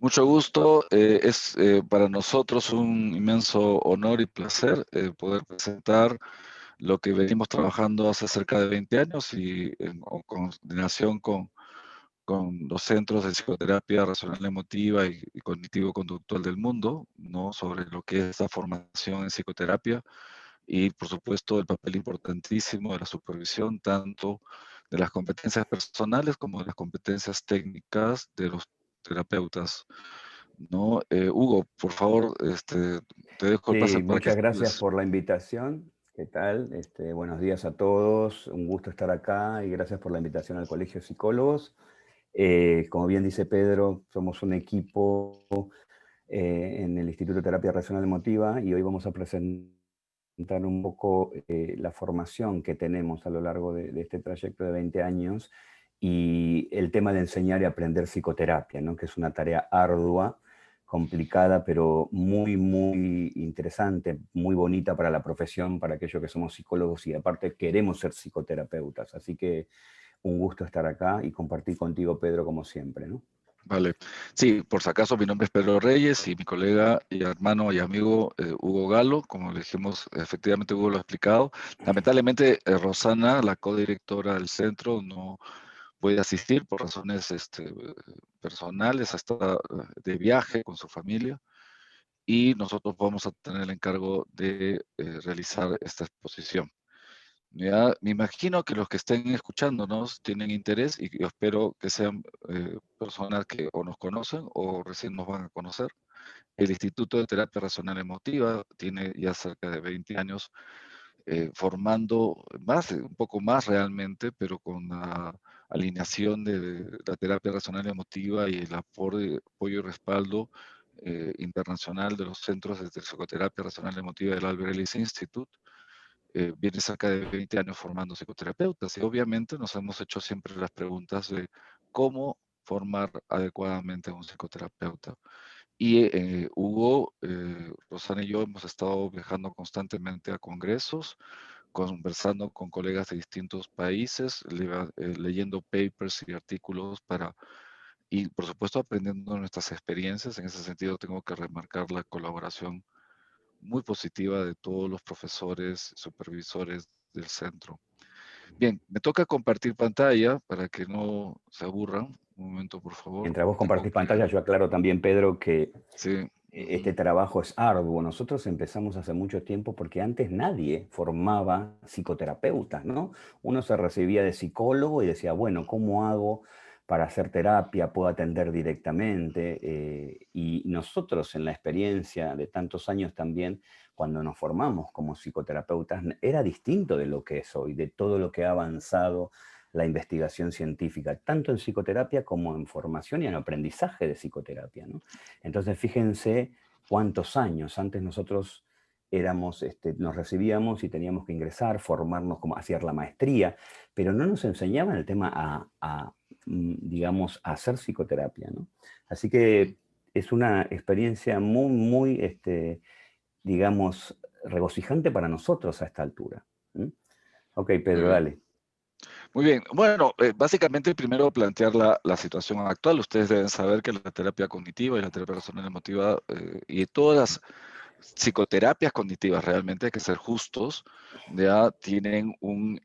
Mucho gusto. Es para nosotros un inmenso honor y placer poder presentar lo que venimos trabajando hace cerca de 20 años y en coordinación con los centros de psicoterapia racional emotiva y cognitivo-conductual del mundo, ¿no? Sobre lo que es la formación en psicoterapia y, por supuesto, el papel importantísimo de la supervisión, tanto de las competencias personales como de las competencias técnicas de los terapeutas, ¿no? Hugo, por favor, te dejo el pase Sí, para que muchas gracias saludes. por la invitación. ¿Qué tal? Buenos días a todos. Un gusto estar acá y gracias por la invitación al Colegio de Psicólogos. Como bien dice Pedro, somos un equipo en el Instituto de Terapia Racional Emotiva y hoy vamos a presentar un poco la formación que tenemos a lo largo de este trayecto de 20 años y el tema de enseñar y aprender psicoterapia, ¿no? Que es una tarea ardua, complicada, pero muy, muy interesante, muy bonita para la profesión, para aquellos que somos psicólogos y aparte queremos ser psicoterapeutas. Así que un gusto estar acá y compartir contigo, Pedro, como siempre, ¿no? Vale. Sí, por si acaso, mi nombre es Pedro Reyes y mi colega y hermano y amigo Hugo Galo, como le dijimos, efectivamente Hugo lo ha explicado. Lamentablemente, Rosana, la codirectora del centro, no puede asistir por razones personales, hasta de viaje con su familia, y nosotros vamos a tener el encargo de realizar esta exposición. Ya, me imagino que los que estén escuchándonos tienen interés y yo espero que sean personas que o nos conocen o recién nos van a conocer. El Instituto de Terapia Racional Emotiva tiene ya cerca de 20 años formando más, un poco más realmente, pero con la alineación de la terapia racional emotiva y el apoyo y respaldo internacional de los centros de psicoterapia racional emotiva del Albert Ellis Institute. Viene cerca de 20 años formando psicoterapeutas y obviamente nos hemos hecho siempre las preguntas de cómo formar adecuadamente a un psicoterapeuta. Y Hugo, Rosana y yo hemos estado viajando constantemente a congresos, conversando con colegas de distintos países, leyendo papers y artículos y por supuesto aprendiendo nuestras experiencias. En ese sentido tengo que remarcar la colaboración muy positiva de todos los profesores, supervisores del centro. Bien, me toca compartir pantalla para que no se aburran. Un momento, por favor. Mientras vos Tengo compartís que... pantalla, yo aclaro también, Pedro, que Sí. este Ujú. trabajo es arduo. Nosotros empezamos hace mucho tiempo porque antes nadie formaba psicoterapeutas, ¿no? Uno se recibía de psicólogo y decía, bueno, ¿cómo hago para hacer terapia? ¿Puedo atender directamente? Y nosotros en la experiencia de tantos años también, cuando nos formamos como psicoterapeutas, era distinto de lo que es hoy, de todo lo que ha avanzado la investigación científica, tanto en psicoterapia como en formación y en aprendizaje de psicoterapia, ¿no? Entonces, fíjense cuántos años. Antes nosotros nos recibíamos y teníamos que ingresar, formarnos, como hacer la maestría, pero no nos enseñaban el tema digamos, a hacer psicoterapia, ¿no? Así que es una experiencia muy, muy, digamos, regocijante para nosotros a esta altura. ¿M? Ok, Muy Pedro, bien. dale. Muy bien. Bueno, básicamente primero plantear la situación actual. Ustedes deben saber que la terapia cognitiva y la terapia personal emotiva y todas las psicoterapias cognitivas, realmente hay que ser justos, ya tienen una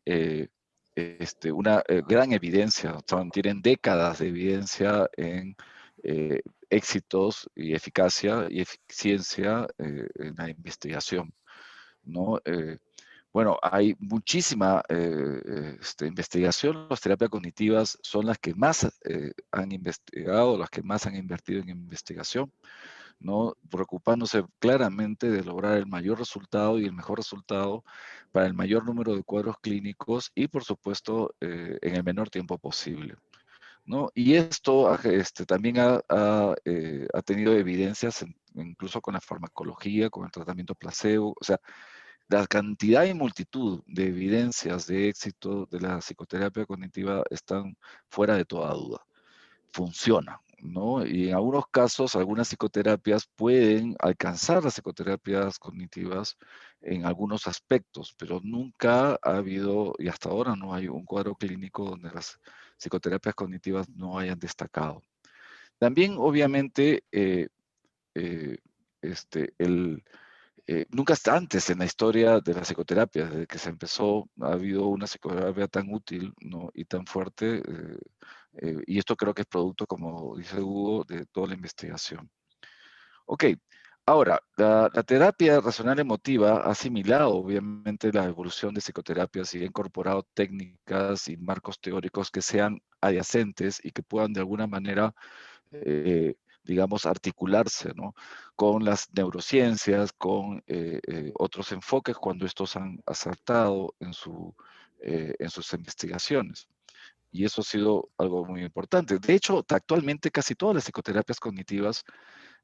gran evidencia, tienen décadas de evidencia en éxitos y eficacia y eficiencia en la investigación, ¿no? Bueno, hay muchísima investigación. Las terapias cognitivas son las que más han investigado, las que más han invertido en investigación, ¿no? Preocupándose claramente de lograr el mayor resultado y el mejor resultado para el mayor número de cuadros clínicos y, por supuesto, en el menor tiempo posible, ¿no? Y esto también ha tenido evidencias incluso con la farmacología, con el tratamiento placebo, o sea, la cantidad y multitud de evidencias de éxito de la psicoterapia cognitiva están fuera de toda duda. Funciona, ¿no? Y en algunos casos, algunas psicoterapias pueden alcanzar las psicoterapias cognitivas en algunos aspectos, pero nunca ha habido, y hasta ahora no hay un cuadro clínico donde las psicoterapias cognitivas no hayan destacado. También, obviamente, eh, nunca hasta antes en la historia de la psicoterapia, desde que se empezó, ha habido una psicoterapia tan útil, ¿no? Y tan fuerte, y esto creo que es producto, como dice Hugo, de toda la investigación. Ok, ahora, la terapia racional emotiva ha asimilado obviamente la evolución de psicoterapias y ha incorporado técnicas y marcos teóricos que sean adyacentes y que puedan de alguna manera, digamos, articularse, ¿no? Con las neurociencias, con otros enfoques cuando estos han acertado en sus investigaciones. Y eso ha sido algo muy importante. De hecho, actualmente casi todas las psicoterapias cognitivas,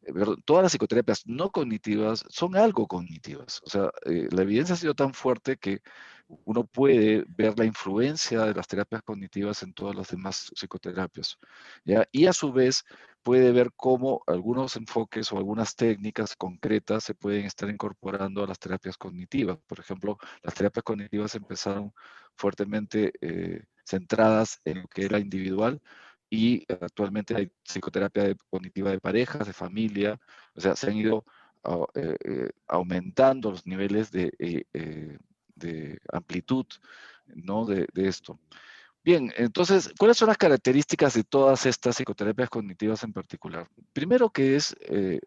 perdón, todas las psicoterapias no cognitivas son algo cognitivas. O sea, la evidencia ha sido tan fuerte que uno puede ver la influencia de las terapias cognitivas en todas las demás psicoterapias, ¿ya? Y a su vez puede ver cómo algunos enfoques o algunas técnicas concretas se pueden estar incorporando a las terapias cognitivas. Por ejemplo, las terapias cognitivas empezaron fuertemente centradas en lo que era individual, y actualmente hay psicoterapia cognitiva de parejas, de familia. O sea, se han ido aumentando los niveles de amplitud, ¿no? De esto. Bien, entonces, ¿cuáles son las características de todas estas psicoterapias cognitivas en particular? Primero, que es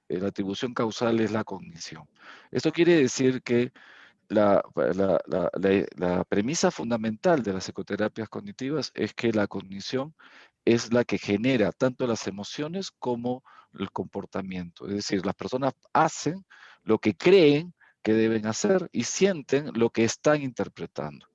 la atribución causal es la cognición. Esto quiere decir que la premisa fundamental de las psicoterapias cognitivas es que la cognición es la que genera tanto las emociones como el comportamiento. Es decir, las personas hacen lo que creen que deben hacer y sienten lo que están interpretando.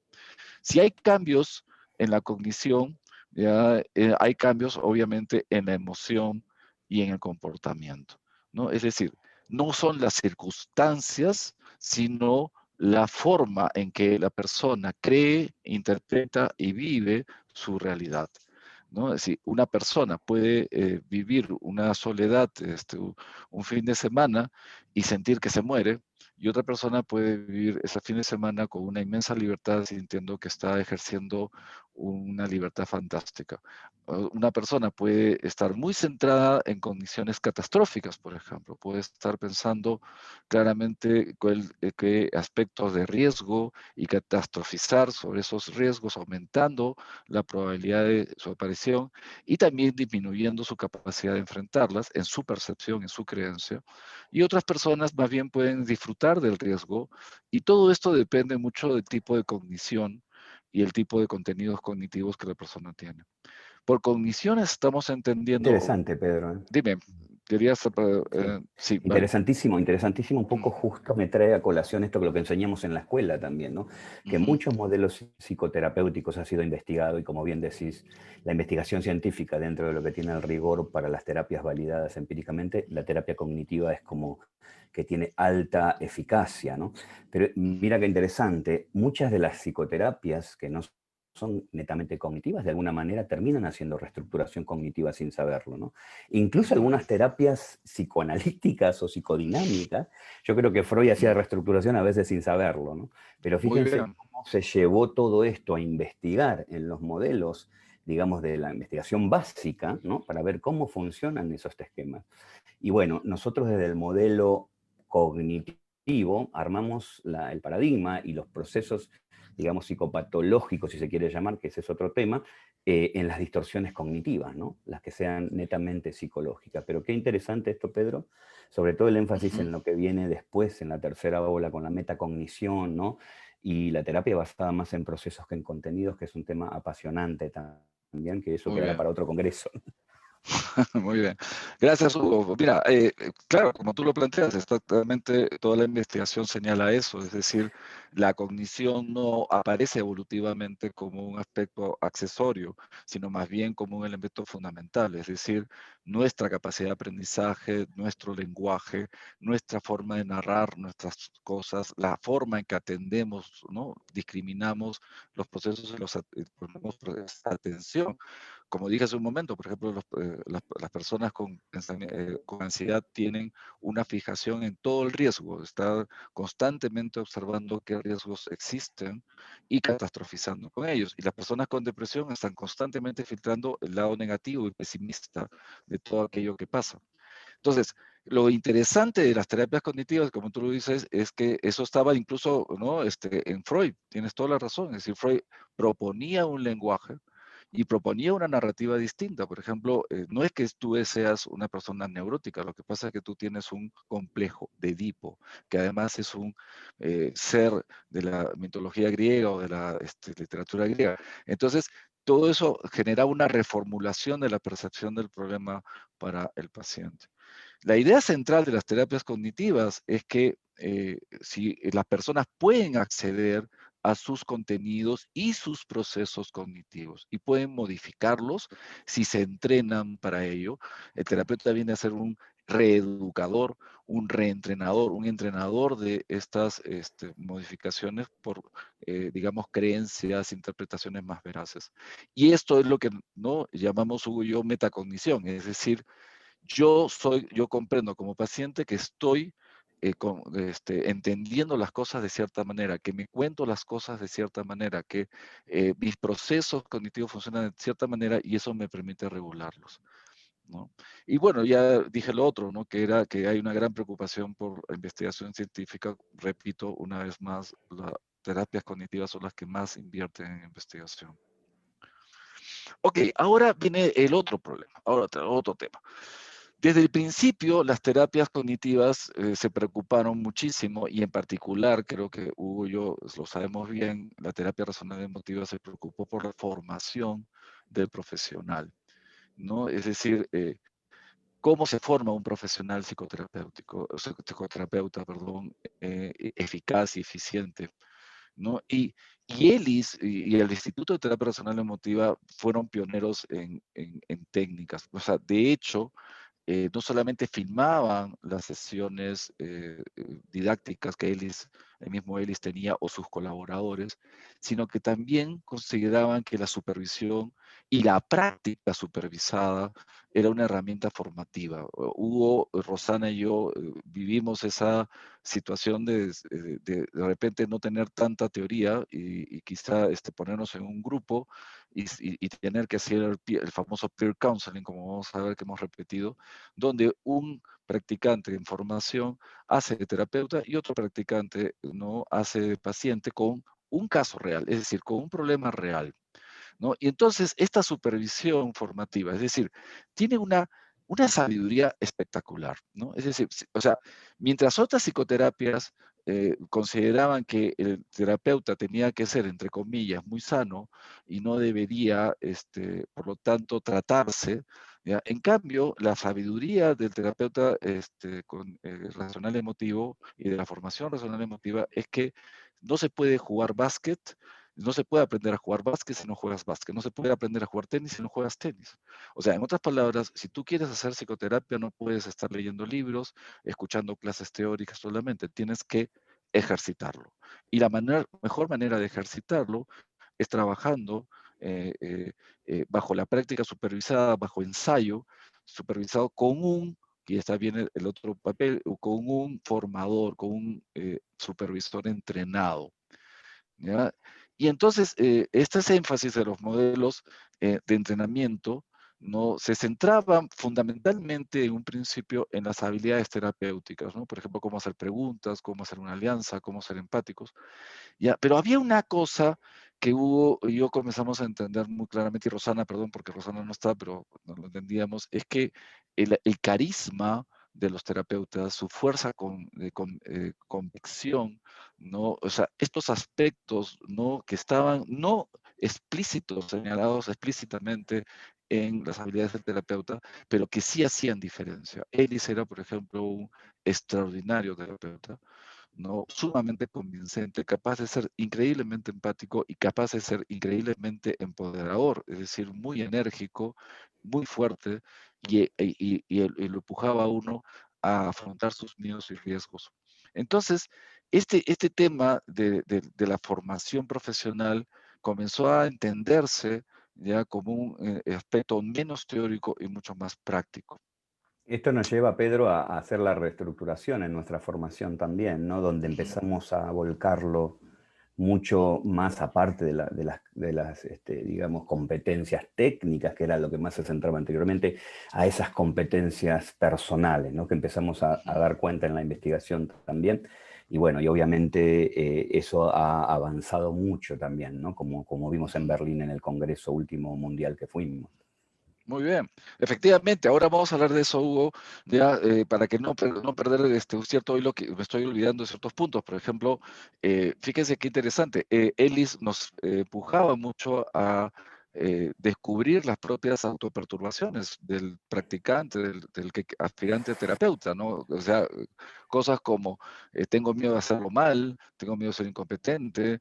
Si hay cambios en la cognición, ya, hay cambios obviamente en la emoción y en el comportamiento, ¿no? Es decir, no son las circunstancias, sino la forma en que la persona cree, interpreta y vive su realidad, ¿no? Es decir, una persona puede vivir una soledad, un fin de semana y sentir que se muere, y otra persona puede vivir ese fin de semana con una inmensa libertad, sintiendo que está ejerciendo una libertad fantástica. Una persona puede estar muy centrada en condiciones catastróficas, por ejemplo. Puede estar pensando claramente qué aspectos de riesgo y catastrofizar sobre esos riesgos, aumentando la probabilidad de su aparición y también disminuyendo su capacidad de enfrentarlas en su percepción, en su creencia. Y otras personas más bien pueden disfrutar del riesgo, y todo esto depende mucho del tipo de cognición y el tipo de contenidos cognitivos que la persona tiene. Por cogniciones estamos entendiendo, Interesante, Pedro, ¿eh? dime, querías, Sí. sí, ¿vale? Interesantísimo, interesantísimo. Un Mm, poco justo me trae a colación esto que lo que enseñamos en la escuela también, ¿no? Que ujú, muchos modelos psicoterapéuticos ha sido investigado y como bien decís, la investigación científica dentro de lo que tiene el rigor para las terapias validadas empíricamente, la terapia cognitiva es como que tiene alta eficacia, ¿no? Pero mira qué interesante, muchas de las psicoterapias que no son netamente cognitivas, de alguna manera terminan haciendo reestructuración cognitiva sin saberlo, ¿no? Incluso ujú, algunas terapias psicoanalíticas o psicodinámicas, yo creo que Freud hacía ujú. reestructuración a veces sin saberlo, ¿no? Pero Muy fíjense bien, cómo se llevó todo esto a investigar en los modelos, digamos, de la investigación básica, ¿no? Para ver cómo funcionan esos esquemas. Y bueno, nosotros desde el modelo cognitivo armamos el paradigma y los procesos, digamos, psicopatológicos, si se quiere llamar, que ese es otro tema, en las distorsiones cognitivas, ¿no? Las que sean netamente psicológicas. Pero qué interesante esto, Pedro, sobre todo el énfasis ujú, en lo que viene después, en la tercera ola, con la metacognición, ¿no? Y la terapia basada más en procesos que en contenidos, que es un tema apasionante también, que eso muy quedará bien. para otro congreso. Muy bien. Gracias, Hugo. Mira, claro, como tú lo planteas, exactamente toda la investigación señala eso, es decir, la cognición no aparece evolutivamente como un aspecto accesorio, sino más bien como un elemento fundamental, es decir, nuestra capacidad de aprendizaje, nuestro lenguaje, nuestra forma de narrar nuestras cosas, la forma en que atendemos, ¿no? Discriminamos los procesos y ponemos atención como dije hace un momento, por ejemplo, las personas con ansiedad tienen una fijación en todo el riesgo, están constantemente observando qué riesgos existen y catastrofizando con ellos. Y las personas con depresión están constantemente filtrando el lado negativo y pesimista de todo aquello que pasa. Entonces, lo interesante de las terapias cognitivas, como tú lo dices, es que eso estaba incluso, ¿no? En Freud, tienes toda la razón. Es decir, Freud proponía un lenguaje y proponía una narrativa distinta. Por ejemplo, no es que tú seas una persona neurótica, lo que pasa es que tú tienes un complejo de Edipo, que además es un ser de la mitología griega o de la literatura griega. Entonces, todo eso genera una reformulación de la percepción del problema para el paciente. La idea central de las terapias cognitivas es que si las personas pueden acceder a sus contenidos y sus procesos cognitivos y pueden modificarlos si se entrenan para ello. El terapeuta viene a ser un reeducador, un reentrenador, un entrenador de estas modificaciones por, digamos, creencias, interpretaciones más veraces. Y esto es lo que no llamamos, Hugo y yo, metacognición, es decir, yo comprendo como paciente que estoy entendiendo las cosas de cierta manera, que me cuento las cosas de cierta manera, que mis procesos cognitivos funcionan de cierta manera y eso me permite regularlos, ¿no? Y bueno, ya dije lo otro, ¿no? Que era que hay una gran preocupación por la investigación científica. Repito, una vez más, las terapias cognitivas son las que más invierten en investigación. Ok, ahora viene el otro problema, ahora otro tema. Desde el principio, las terapias cognitivas se preocuparon muchísimo y en particular, creo que Hugo y yo lo sabemos bien, la terapia razonable emotiva se preocupó por la formación del profesional, ¿no? Es decir, cómo se forma un profesional psicoterapéutico, psicoterapeuta, perdón, eficaz y eficiente, ¿no? Y ELIS y el Instituto de Terapia Razonable Emotiva fueron pioneros en técnicas. O sea, de hecho, no solamente filmaban las sesiones didácticas que el mismo Ellis tenía o sus colaboradores, sino que también consideraban que la supervisión y la práctica supervisada era una herramienta formativa. Hugo, Rosana y yo vivimos esa situación de repente no tener tanta teoría y quizá ponernos en un grupo y tener que hacer el famoso peer counseling, como vamos a ver que hemos repetido, donde un practicante en formación hace de terapeuta y otro practicante no hace de paciente con un caso real, es decir, con un problema real, ¿no? Y entonces esta supervisión formativa, es decir, tiene una sabiduría espectacular, ¿no? Es decir, o sea, mientras otras psicoterapias consideraban que el terapeuta tenía que ser, entre comillas, muy sano y no debería, por lo tanto, tratarse, ¿ya? En cambio, la sabiduría del terapeuta racional emotivo y de la formación racional emotiva es que no se puede jugar básquet, no se puede aprender a jugar básquet si no juegas básquet, no se puede aprender a jugar tenis si no juegas tenis. O sea, en otras palabras, si tú quieres hacer psicoterapia, no puedes estar leyendo libros, escuchando clases teóricas solamente, tienes que ejercitarlo. Y la mejor manera de ejercitarlo es trabajando bajo la práctica supervisada, bajo ensayo, supervisado con y está bien el otro papel, con un formador, con un supervisor entrenado. ¿Ya? Y entonces, este énfasis de los modelos de entrenamiento no se centraban fundamentalmente en un principio en las habilidades terapéuticas, ¿no? Por ejemplo, cómo hacer preguntas, cómo hacer una alianza, cómo ser empáticos. ¿Ya? Pero había una cosa que Hugo y yo comenzamos a entender muy claramente, y Rosana, perdón, porque Rosana no está, pero no lo entendíamos, es que el carisma de los terapeutas, su fuerza de convicción, ¿no? O sea, estos aspectos, ¿no? Que estaban no explícitos, señalados explícitamente en las habilidades del terapeuta, pero que sí hacían diferencia. Ellis era, por ejemplo, un extraordinario terapeuta, ¿no? Sumamente convincente, capaz de ser increíblemente empático y capaz de ser increíblemente empoderador, es decir, muy enérgico, muy fuerte y lo empujaba a uno a afrontar sus miedos y riesgos. Entonces, este tema de la formación profesional comenzó a entenderse ya como un aspecto menos teórico y mucho más práctico. Esto nos lleva, Pedro, a hacer la reestructuración en nuestra formación también, ¿no? Donde Ujú, empezamos a volcarlo mucho más aparte de las digamos, competencias técnicas, que era lo que más se centraba anteriormente, a esas competencias personales, ¿no? Que empezamos a ujú. dar cuenta en la investigación también. Y bueno, y obviamente eso ha avanzado mucho también, ¿no? Como vimos en Ujú. Berlín en el Congreso último mundial que fuimos. Muy bien. Efectivamente, ahora vamos a hablar de eso, Hugo, ya, para que no perder un cierto hilo, que me estoy olvidando de ciertos puntos. Por ejemplo, fíjense qué interesante. Ellis nos empujaba mucho a descubrir las propias autoperturbaciones del practicante, del aspirante terapeuta, ¿no? O sea, cosas como tengo miedo de hacerlo mal, tengo miedo de ser incompetente,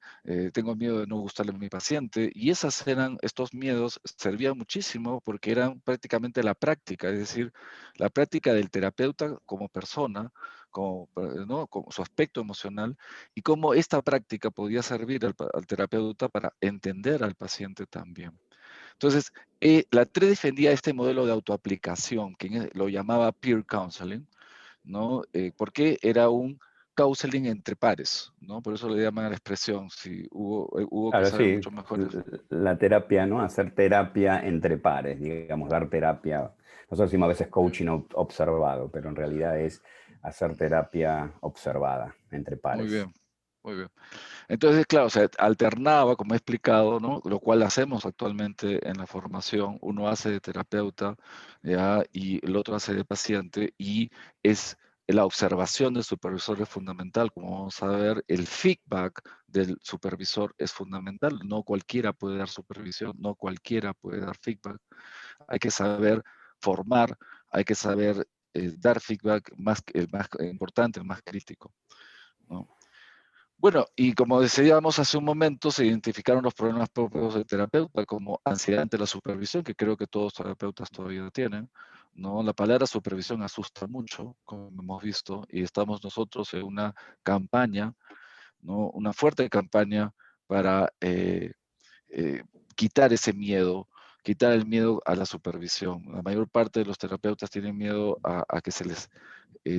tengo miedo de no gustarle a mi paciente, y estos miedos servían muchísimo porque eran prácticamente la práctica, es decir, la práctica del terapeuta como persona, ¿no? Como su aspecto emocional, y cómo esta práctica podía servir al terapeuta para entender al paciente también. Entonces, la TRE defendía este modelo de autoaplicación, que lo llamaba peer counseling, ¿no? Porque era un counseling entre pares, ¿no? Por eso le llaman la expresión, si Hugo que Claro, sabe sí, mucho mejor eso. la terapia, ¿no? Hacer terapia entre pares, digamos, dar terapia. Nosotros decimos a veces coaching observado, pero en realidad es hacer terapia observada entre Muy pares. bien, muy bien. Entonces, claro, se alternaba, como he explicado, ¿no? Lo cual hacemos actualmente en la formación. Uno hace de terapeuta, ¿ya? Y el otro hace de paciente, y es la observación del supervisor es fundamental. Como vamos a ver, el feedback del supervisor es fundamental. No cualquiera puede dar supervisión, no cualquiera puede dar feedback. Hay que saber formar, hay que saber dar feedback, el más importante, el más crítico, ¿no? Bueno, y como decíamos hace un momento, se identificaron los problemas propios del terapeuta como ansiedad ante la supervisión, que creo que todos los terapeutas todavía tienen, ¿no? La palabra supervisión asusta mucho, como hemos visto, y estamos nosotros en una campaña, ¿no? Una fuerte campaña para eh, quitar ese miedo, quitar el miedo a la supervisión. La mayor parte de los terapeutas tienen miedo a que se les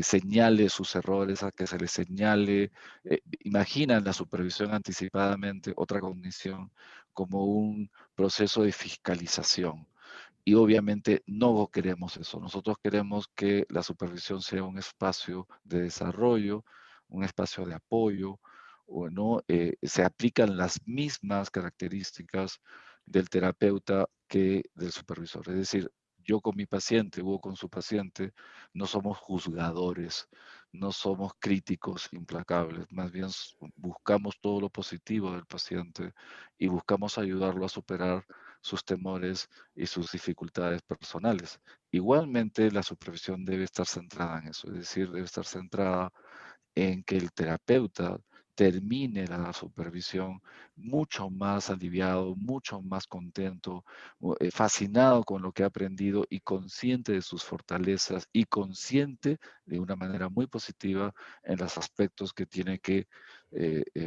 señale sus errores, a que se les señale, imaginan la supervisión anticipadamente, otra cognición, como un proceso de fiscalización. Y obviamente no queremos eso. Nosotros queremos que la supervisión sea un espacio de desarrollo, un espacio de apoyo, o no se aplican las mismas características del terapeuta que del supervisor. Es decir, yo con mi paciente, Hugo con su paciente, no somos juzgadores, no somos críticos implacables, más bien buscamos todo lo positivo del paciente y buscamos ayudarlo a superar sus temores y sus dificultades personales. Igualmente, la supervisión debe estar centrada en eso, es decir, debe estar centrada en que el terapeuta termine la supervisión mucho más aliviado, mucho más contento, fascinado con lo que ha aprendido y consciente de sus fortalezas y consciente de una manera muy positiva en los aspectos que tiene que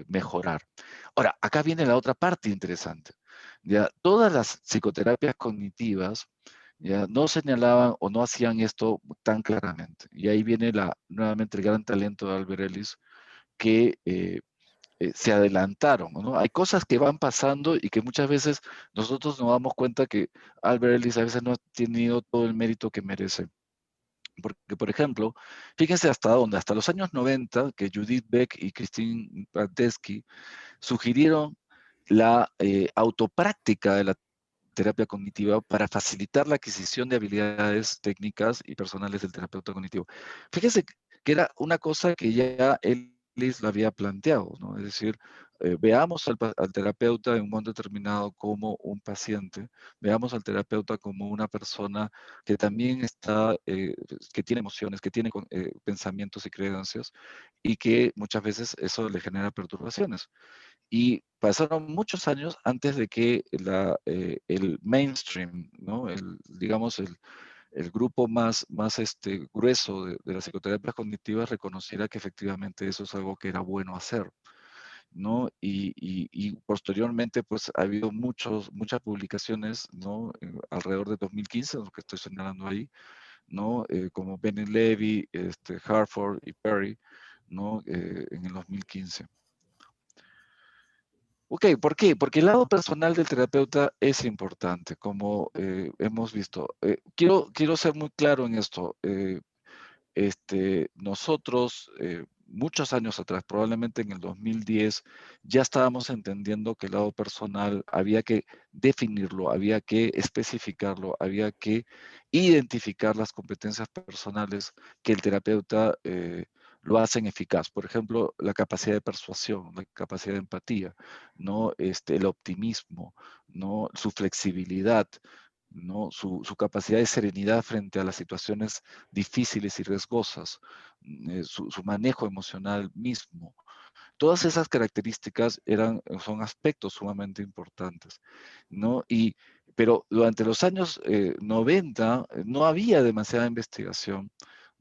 mejorar. Ahora, acá viene la otra parte interesante. Ya, todas las psicoterapias cognitivas ya no señalaban o no hacían esto tan claramente. Y ahí viene nuevamente el gran talento de Albert Ellis, que se adelantaron, ¿no? Hay cosas que van pasando y que muchas veces nosotros nos damos cuenta que Albert Ellis a veces no ha tenido todo el mérito que merece. Porque, por ejemplo, fíjense hasta dónde, hasta los años 90, que Judith Beck y Christine Pratesky sugirieron la autopráctica de la terapia cognitiva para facilitar la adquisición de habilidades técnicas y personales del terapeuta cognitivo. Fíjese que era una cosa que ya Ellis lo había planteado, ¿no? Es decir, veamos al terapeuta en un momento determinado como un paciente, veamos al terapeuta como una persona que también que tiene emociones, que tiene pensamientos y creencias, y que muchas veces eso le genera perturbaciones. Y pasaron muchos años antes de que el mainstream, ¿no? Digamos, el grupo más grueso de las psicoterapias cognitivas reconociera que efectivamente eso es algo que era bueno hacer. ¿no? Y posteriormente, pues, ha habido muchas publicaciones, ¿no? Alrededor de 2015, lo que estoy señalando ahí, ¿no? Como Bennett Levy, Hartford y Perry, ¿no? En el 2015. Ok, ¿por qué? Porque el lado personal del terapeuta es importante, como hemos visto. Quiero ser muy claro en esto. Nosotros, muchos años atrás, probablemente en el 2010, ya estábamos entendiendo que el lado personal había que definirlo, había que especificarlo, había que identificar las competencias personales que el terapeuta lo hacen eficaz. Por ejemplo, la capacidad de persuasión, la capacidad de empatía, ¿no? El optimismo, ¿no? Su flexibilidad, ¿no? Su capacidad de serenidad frente a las situaciones difíciles y riesgosas, su manejo emocional mismo. Todas esas características son aspectos sumamente importantes, ¿no? Pero durante los años 90 no había demasiada investigación,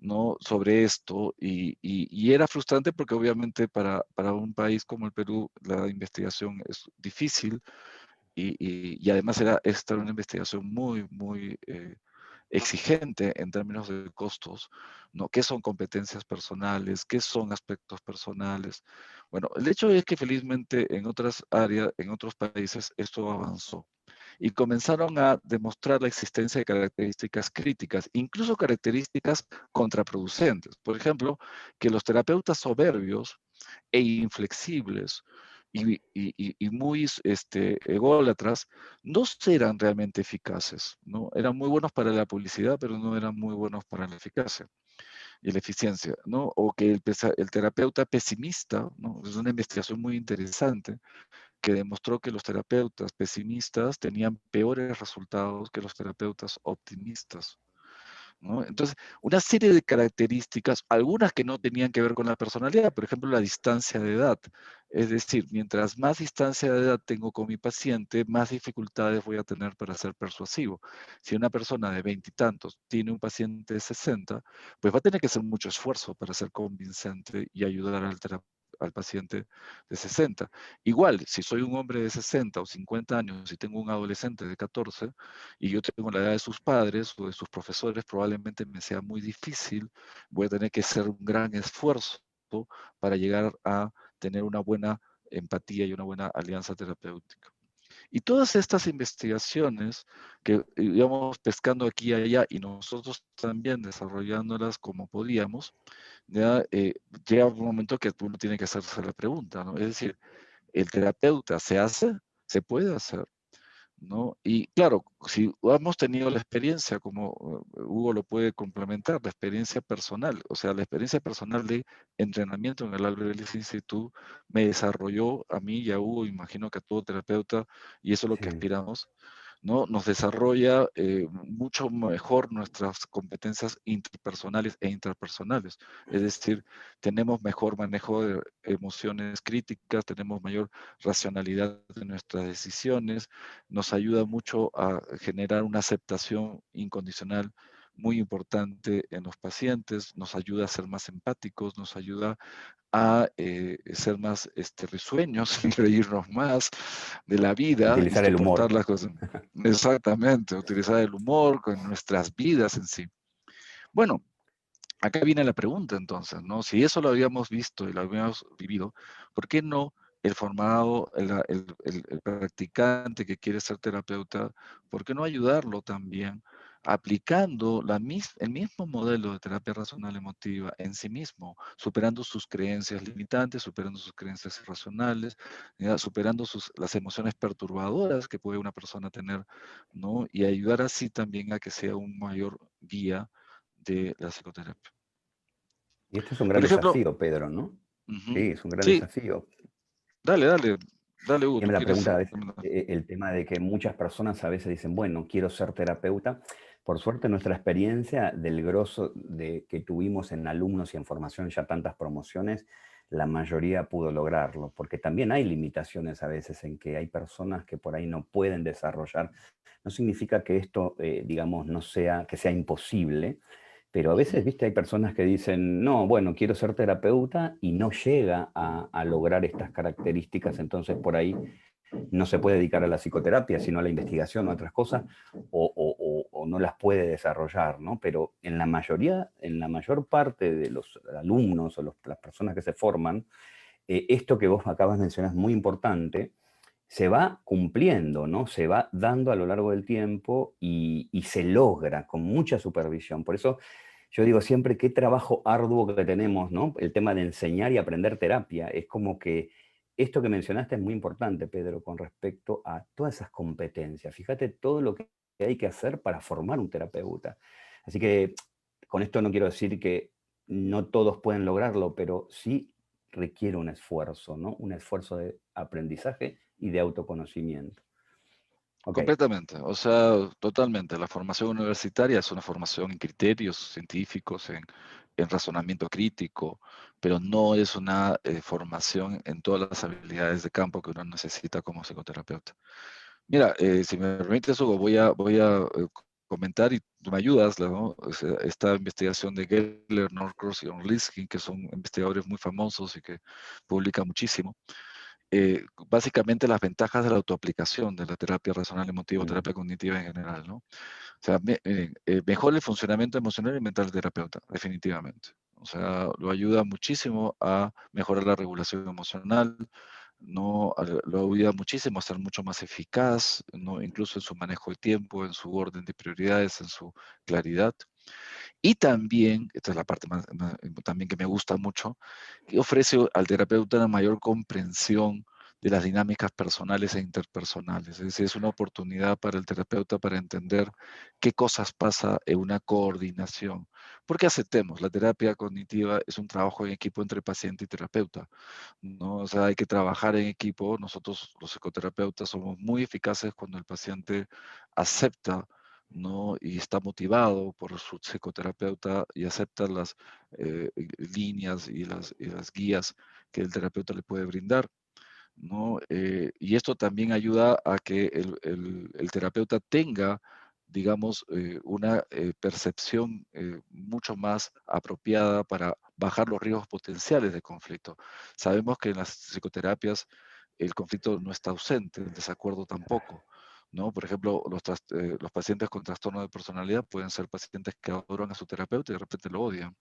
¿no? Sobre esto y era frustrante porque obviamente para un país como el Perú la investigación es difícil y además esta era una investigación muy exigente en términos de costos, ¿no? ¿Qué son competencias personales? ¿Qué son aspectos personales? Bueno, el hecho es que felizmente en otras áreas, en otros países, esto avanzó y comenzaron a demostrar la existencia de características críticas, incluso características contraproducentes. Por ejemplo, que los terapeutas soberbios e inflexibles y muy ególatras no eran realmente eficaces, ¿no? Eran muy buenos para la publicidad, pero no eran muy buenos para la eficacia y la eficiencia, ¿no? O que el terapeuta pesimista, ¿no? Es una investigación muy interesante que demostró que los terapeutas pesimistas tenían peores resultados que los terapeutas optimistas, ¿no? Entonces, una serie de características, algunas que no tenían que ver con la personalidad, por ejemplo, la distancia de edad. Es decir, mientras más distancia de edad tengo con mi paciente, más dificultades voy a tener para ser persuasivo. Si una persona de veintitantos tiene un paciente de 60, pues va a tener que hacer mucho esfuerzo para ser convincente y ayudar al paciente de 60. Igual, si soy un hombre de 60 o 50 años y tengo un adolescente de 14, y yo tengo la edad de sus padres o de sus profesores, probablemente me sea muy difícil, voy a tener que hacer un gran esfuerzo para llegar a tener una buena empatía y una buena alianza terapéutica. Y todas estas investigaciones que íbamos pescando aquí y allá y nosotros también desarrollándolas como podíamos, ya llega un momento que uno tiene que hacerse la pregunta, ¿no? Es decir, ¿el terapeuta se hace? ¿Se puede hacer? ¿No? Y claro, si hemos tenido la experiencia, como Hugo lo puede complementar, la experiencia personal, o sea, la experiencia personal de entrenamiento en el Albert Ellis Institute me desarrolló a mí y a Hugo, imagino que a todo terapeuta, y eso es lo que Sí. aspiramos, ¿no? Nos desarrolla mucho mejor nuestras competencias interpersonales e intrapersonales. Es decir, tenemos mejor manejo de emociones críticas, tenemos mayor racionalidad de nuestras decisiones, nos ayuda mucho a generar una aceptación incondicional muy importante en los pacientes, nos ayuda a ser más empáticos, nos ayuda a ser más risueños y reírnos más de la vida y Utilizar el soportar humor. las cosas. Exactamente, utilizar el humor con nuestras vidas en sí. Bueno, acá viene la pregunta entonces, ¿no? Si eso lo habíamos visto y lo habíamos vivido, ¿por qué no el formado, el practicante que quiere ser terapeuta, ¿por qué no ayudarlo también aplicando el mismo modelo de terapia racional emotiva en sí mismo, superando sus creencias limitantes, superando sus creencias irracionales, ¿ya? Superando las emociones perturbadoras que puede una persona tener, ¿no? Y ayudar así también a que sea un mayor guía de la psicoterapia. Y este es un gran Por ejemplo, desafío, Pedro, ¿no? ujú, Sí, es un gran sí, desafío. dale, Hugo, Y me tú la quieres pregunta a veces, comentar. el tema de que muchas personas a veces dicen, bueno, quiero ser terapeuta. Por suerte, nuestra experiencia del grosso de que tuvimos en alumnos y en formación, ya tantas promociones, la mayoría pudo lograrlo, porque también hay limitaciones a veces en que hay personas que por ahí no pueden desarrollar. No significa que esto, digamos, no sea, que sea imposible, Pero a veces, Ujú. viste, hay personas que dicen, no, bueno, quiero ser terapeuta y no llega a lograr estas características, entonces por ahí no se puede dedicar a la psicoterapia, sino a la investigación o a otras cosas, o no las puede desarrollar, ¿no? Pero en la mayoría, en la mayor parte de los alumnos o las personas que se forman, esto que vos acabas de mencionar es muy importante, se va cumpliendo, ¿no? Se va dando a lo largo del tiempo y se logra con mucha supervisión. Por eso yo digo siempre qué trabajo arduo que tenemos, ¿no? El tema de enseñar y aprender terapia. Es como que esto que mencionaste es muy importante, Pedro, con respecto a todas esas competencias. Fíjate todo lo que hay que hacer para formar un terapeuta. Así que con esto no quiero decir que no todos pueden lograrlo, pero sí requiere un esfuerzo, ¿no? Un esfuerzo de aprendizaje y de autoconocimiento. Ok. Completamente, o sea, totalmente. La formación universitaria es una formación en criterios científicos, en razonamiento crítico, pero no es una formación en todas las habilidades de campo que uno necesita como psicoterapeuta. Mira, si me permites, Hugo, voy a comentar y tú me ayudas, ¿no? O sea, esta investigación de Geller, Norcross y Orlinsky, que son investigadores muy famosos y que publican muchísimo. Básicamente las ventajas de la autoaplicación de la terapia racional emotiva, Mm, terapia cognitiva en general, ¿no? O sea, mejora el funcionamiento emocional y mental del terapeuta, definitivamente. O sea, lo ayuda muchísimo a mejorar la regulación emocional, no, lo ayuda muchísimo a ser mucho más eficaz, ¿no? Incluso en su manejo de tiempo, en su orden de prioridades, en su claridad. Y también, esta es la parte también que me gusta mucho, que ofrece al terapeuta una mayor comprensión de las dinámicas personales e interpersonales. Es decir, es una oportunidad para el terapeuta para entender qué cosas pasa en una coordinación. Porque aceptemos, la terapia cognitiva es un trabajo en equipo entre paciente y terapeuta, ¿no? O sea, hay que trabajar en equipo. Nosotros, los psicoterapeutas, somos muy eficaces cuando el paciente acepta, ¿no? Y está motivado por su psicoterapeuta y acepta las líneas y las guías que el terapeuta le puede brindar, ¿no? Y esto también ayuda a que el terapeuta tenga, digamos, una percepción mucho más apropiada para bajar los riesgos potenciales de conflicto. Sabemos que en las psicoterapias el conflicto no está ausente, el desacuerdo tampoco, ¿no? Por ejemplo, los pacientes con trastorno de personalidad pueden ser pacientes que adoran a su terapeuta y de repente lo odian,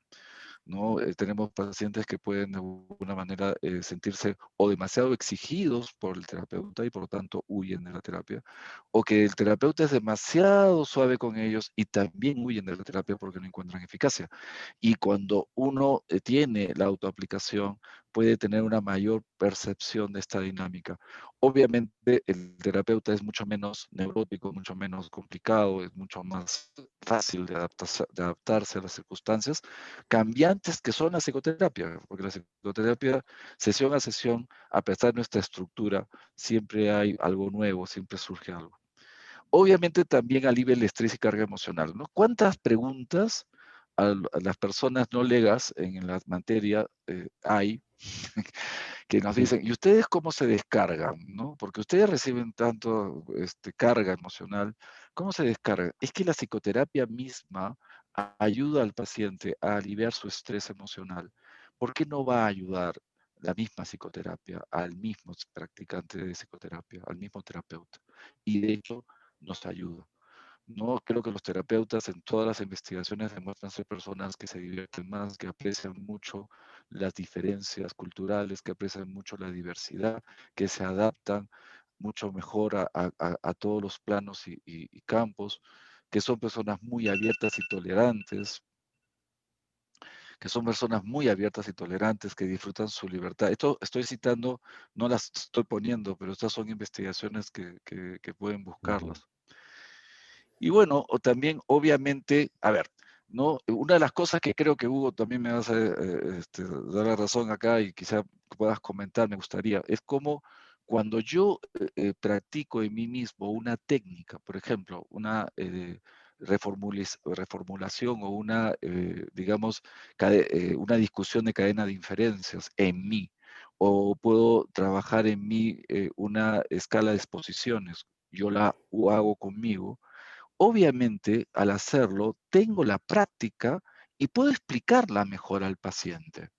¿no? Tenemos pacientes que pueden de alguna manera sentirse o demasiado exigidos por el terapeuta y por lo tanto huyen de la terapia, o que el terapeuta es demasiado suave con ellos y también huyen de la terapia porque no encuentran eficacia. Y cuando uno tiene la autoaplicación, puede tener una mayor percepción de esta dinámica. Obviamente, el terapeuta es mucho menos neurótico, mucho menos complicado, es mucho más fácil de adaptarse a las circunstancias cambiantes que son la psicoterapia, porque la psicoterapia, sesión a sesión, a pesar de nuestra estructura, siempre hay algo nuevo, siempre surge algo. Obviamente también alivia el estrés y carga emocional, ¿no? ¿Cuántas preguntas a las personas no legas en la materia hay que nos mm, dicen, ¿y ustedes cómo se descargan? ¿No? Porque ustedes reciben tanto carga emocional, ¿cómo se descargan? Es que la psicoterapia misma ayuda al paciente a aliviar su estrés emocional. ¿Por qué no va a ayudar la misma psicoterapia al mismo practicante de psicoterapia, al mismo terapeuta? Y de hecho nos ayuda. No creo que los terapeutas en todas las investigaciones demuestran ser personas que se divierten más, que aprecian mucho las diferencias culturales, que aprecian mucho la diversidad, que se adaptan mucho mejor a todos los planos y campos, que son personas muy abiertas y tolerantes, que son personas muy abiertas y tolerantes, que disfrutan su libertad. Esto estoy citando, no las estoy poniendo, pero estas son investigaciones que pueden ujú, buscarlas. Y bueno, o también, obviamente, a ver, ¿no? Una de las cosas que creo que Hugo también me vas a dar la razón acá y quizá puedas comentar, me gustaría, es como cuando yo practico en mí mismo una técnica, por ejemplo, una reformulación o una, digamos, una discusión de cadena de inferencias en mí, o puedo trabajar en mí una escala de exposiciones, yo la hago conmigo. Obviamente, al hacerlo, tengo la práctica y puedo explicarla mejor al paciente,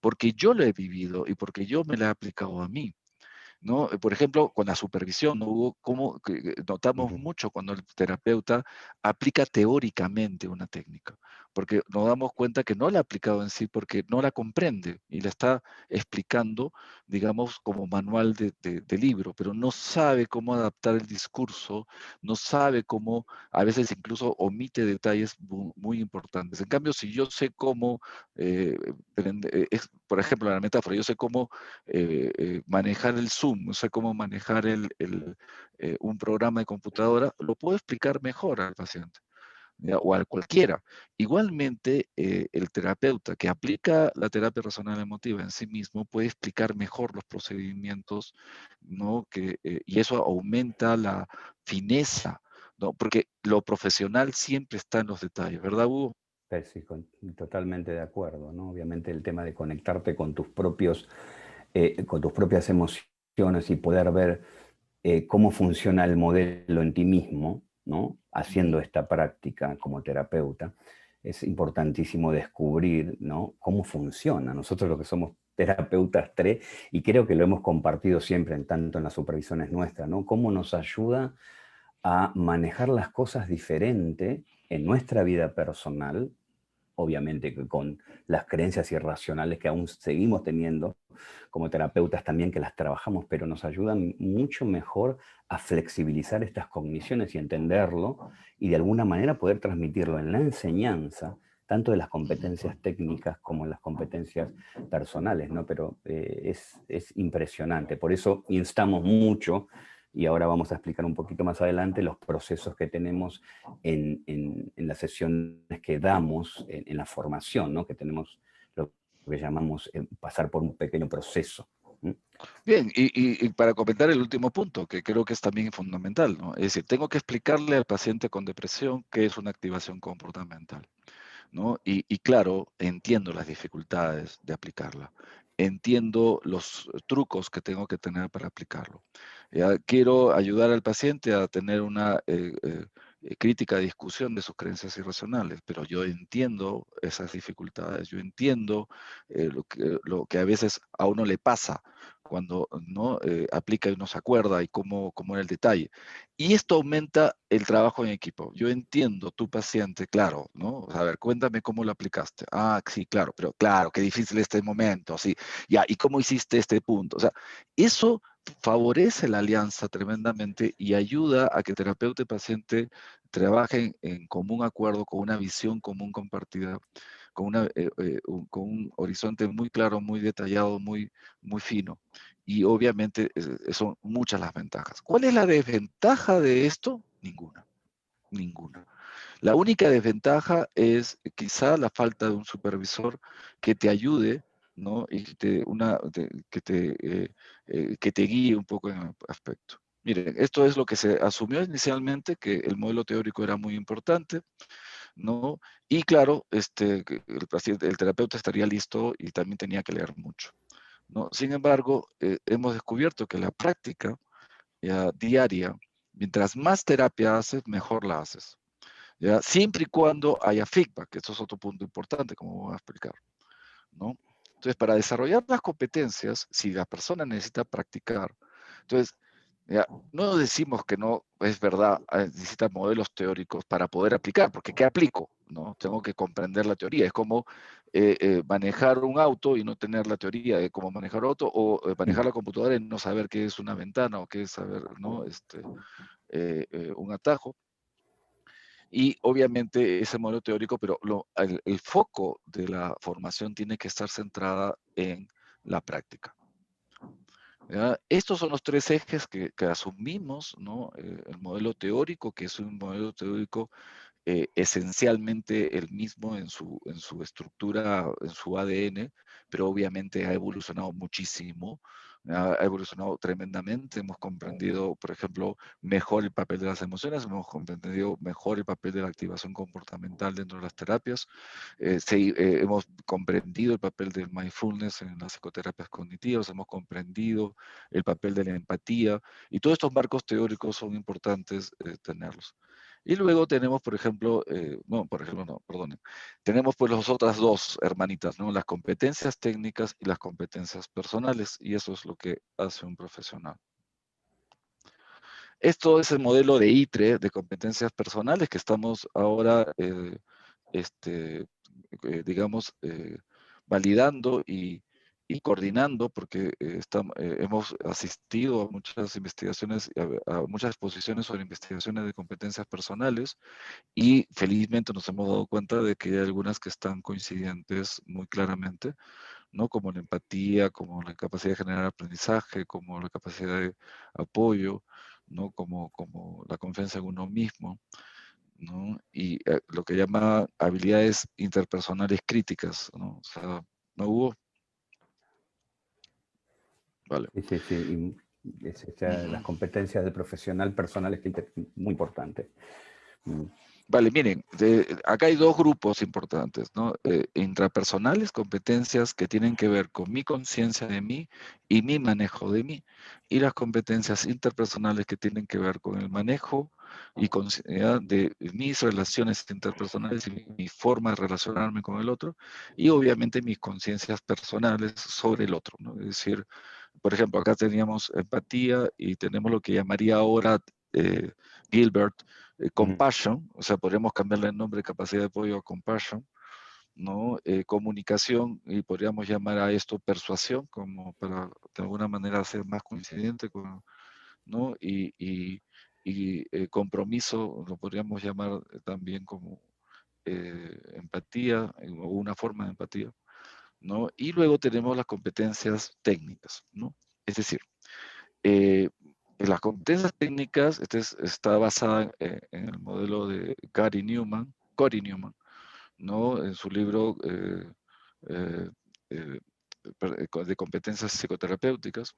porque yo lo he vivido y porque yo me la he aplicado a mí. ¿No? Por ejemplo, con la supervisión, ¿no? Hubo como que notamos Ujú. mucho cuando el terapeuta aplica teóricamente una técnica, porque nos damos cuenta que no la ha aplicado en sí porque no la comprende y la está explicando, digamos, como manual de libro, pero no sabe cómo adaptar el discurso, no sabe cómo, a veces incluso omite detalles muy importantes. En cambio, si yo sé cómo, por ejemplo, la metáfora, yo sé cómo manejar el Zoom, no sé cómo manejar un programa de computadora, lo puedo explicar mejor al paciente, ¿ya? O a cualquiera. Igualmente, el terapeuta que aplica la terapia racional emotiva en sí mismo puede explicar mejor los procedimientos, ¿no? Y eso aumenta la fineza, ¿no? Porque lo profesional siempre está en los detalles, ¿verdad, Hugo? Sí, totalmente de acuerdo, ¿no? Obviamente el tema de conectarte con tus propias emociones y poder ver cómo funciona el modelo en ti mismo, ¿no? Ujú. Haciendo esta práctica como terapeuta, es importantísimo descubrir, ¿no? Cómo funciona. Nosotros lo que somos terapeutas 3, y creo que lo hemos compartido siempre, tanto en las supervisiones nuestras, ¿no? Cómo nos ayuda a manejar las cosas diferente en nuestra vida personal, obviamente que con las creencias irracionales que aún seguimos teniendo como terapeutas también, que las trabajamos, pero nos ayudan mucho mejor a flexibilizar estas cogniciones y entenderlo, y de alguna manera poder transmitirlo en la enseñanza, tanto de las competencias técnicas como en las competencias personales, ¿no? Pero es impresionante. Por eso instamos mucho, y ahora vamos a explicar un poquito más adelante, los procesos que tenemos en las sesiones que damos en la formación, ¿no? Que tenemos lo que llamamos pasar por un pequeño proceso. ¿Mm? Bien, y para comentar el último punto, que creo que es también fundamental, ¿no? Es decir, tengo que explicarle al paciente con depresión qué es una activación comportamental, ¿no? Y claro, entiendo las dificultades de aplicarla, entiendo los trucos que tengo que tener para aplicarlo. Ya, quiero ayudar al paciente a tener una crítica discusión de sus creencias irracionales, pero yo entiendo esas dificultades, yo entiendo lo que a veces a uno le pasa cuando no aplica y no se acuerda y cómo era el detalle. Y esto aumenta el trabajo en equipo. Yo entiendo tu paciente, claro, ¿no? A ver, cuéntame cómo lo aplicaste. Ah, sí, claro, pero claro, qué difícil este momento, sí. Ya, ¿y cómo hiciste este punto? O sea, eso favorece la alianza tremendamente y ayuda a que terapeuta y paciente trabajen en común acuerdo, con una visión común compartida, con un horizonte muy claro, muy detallado, muy fino. Y obviamente son muchas las ventajas. ¿Cuál es la desventaja de esto? Ninguna, ninguna. La única desventaja es quizá la falta de un supervisor que te ayude, ¿no? Y que te guíe un poco en el aspecto. Miren, esto es lo que se asumió inicialmente, que el modelo teórico era muy importante, ¿no? Y claro, que el terapeuta estaría listo y también tenía que leer mucho, ¿no? Sin embargo, hemos descubierto que la práctica ya, diaria, mientras más terapia haces, mejor la haces. ¿Ya? Siempre y cuando haya feedback, que eso es otro punto importante, como voy a explicar, ¿no? Entonces, para desarrollar las competencias, si la persona necesita practicar, entonces, ya, no decimos que no es verdad, necesita modelos teóricos para poder aplicar, porque ¿qué aplico? ¿No? Tengo que comprender la teoría. Es como manejar un auto y no tener la teoría de cómo manejar auto, o manejar la computadora y no saber qué es una ventana o qué es saber, ¿no? Un atajo. Y obviamente ese modelo teórico, pero el foco de la formación tiene que estar centrada en la práctica. ¿Ya? Estos son los tres ejes que asumimos, ¿no? El modelo teórico, que es un modelo teórico esencialmente el mismo en su estructura, en su ADN, pero obviamente ha evolucionado muchísimo, ha evolucionado tremendamente. Hemos comprendido, por ejemplo, mejor el papel de las emociones, hemos comprendido mejor el papel de la activación comportamental dentro de las terapias, hemos comprendido el papel del mindfulness en las psicoterapias cognitivas, hemos comprendido el papel de la empatía, y todos estos marcos teóricos son importantes tenerlos. Y luego tenemos, por ejemplo, no, por ejemplo, no, perdón. Tenemos pues las otras dos hermanitas, ¿no? Las competencias técnicas y las competencias personales, y eso es lo que hace un profesional. Esto es el modelo de ITRE, de competencias personales, que estamos ahora, digamos, validando y coordinando, porque hemos asistido a muchas investigaciones, a muchas exposiciones sobre investigaciones de competencias personales, y felizmente nos hemos dado cuenta de que hay algunas que están coincidentes muy claramente, ¿no? Como la empatía, como la capacidad de generar aprendizaje, como la capacidad de apoyo, ¿no? Como la confianza en uno mismo, ¿no? Y lo que llama habilidades interpersonales críticas, ¿no? O sea, ¿no hubo? Vale. Sí, sí, sí. Las Ujú. competencias del profesional personal es muy importante. Mm. Vale, miren, acá hay dos grupos importantes, ¿no? Intrapersonales, competencias que tienen que ver con mi conciencia de mí y mi manejo de mí, y las competencias interpersonales que tienen que ver con el manejo y de mis relaciones interpersonales y mi forma de relacionarme con el otro, y obviamente mis conciencias personales sobre el otro, ¿no? Es decir, por ejemplo, acá teníamos empatía y tenemos lo que llamaría ahora Gilbert Ujú. compassion, o sea, podríamos cambiarle el nombre capacidad de apoyo a compassion, ¿no? Comunicación, y podríamos llamar a esto persuasión, como para de alguna manera ser más coincidente con, ¿no? Y compromiso lo podríamos llamar también como empatía, o una forma de empatía, ¿no? Y luego tenemos las competencias técnicas, ¿no? Es decir, eh, las competencias técnicas está basada en el modelo de Cory Newman, ¿no? En su libro eh, eh, de competencias psicoterapéuticas.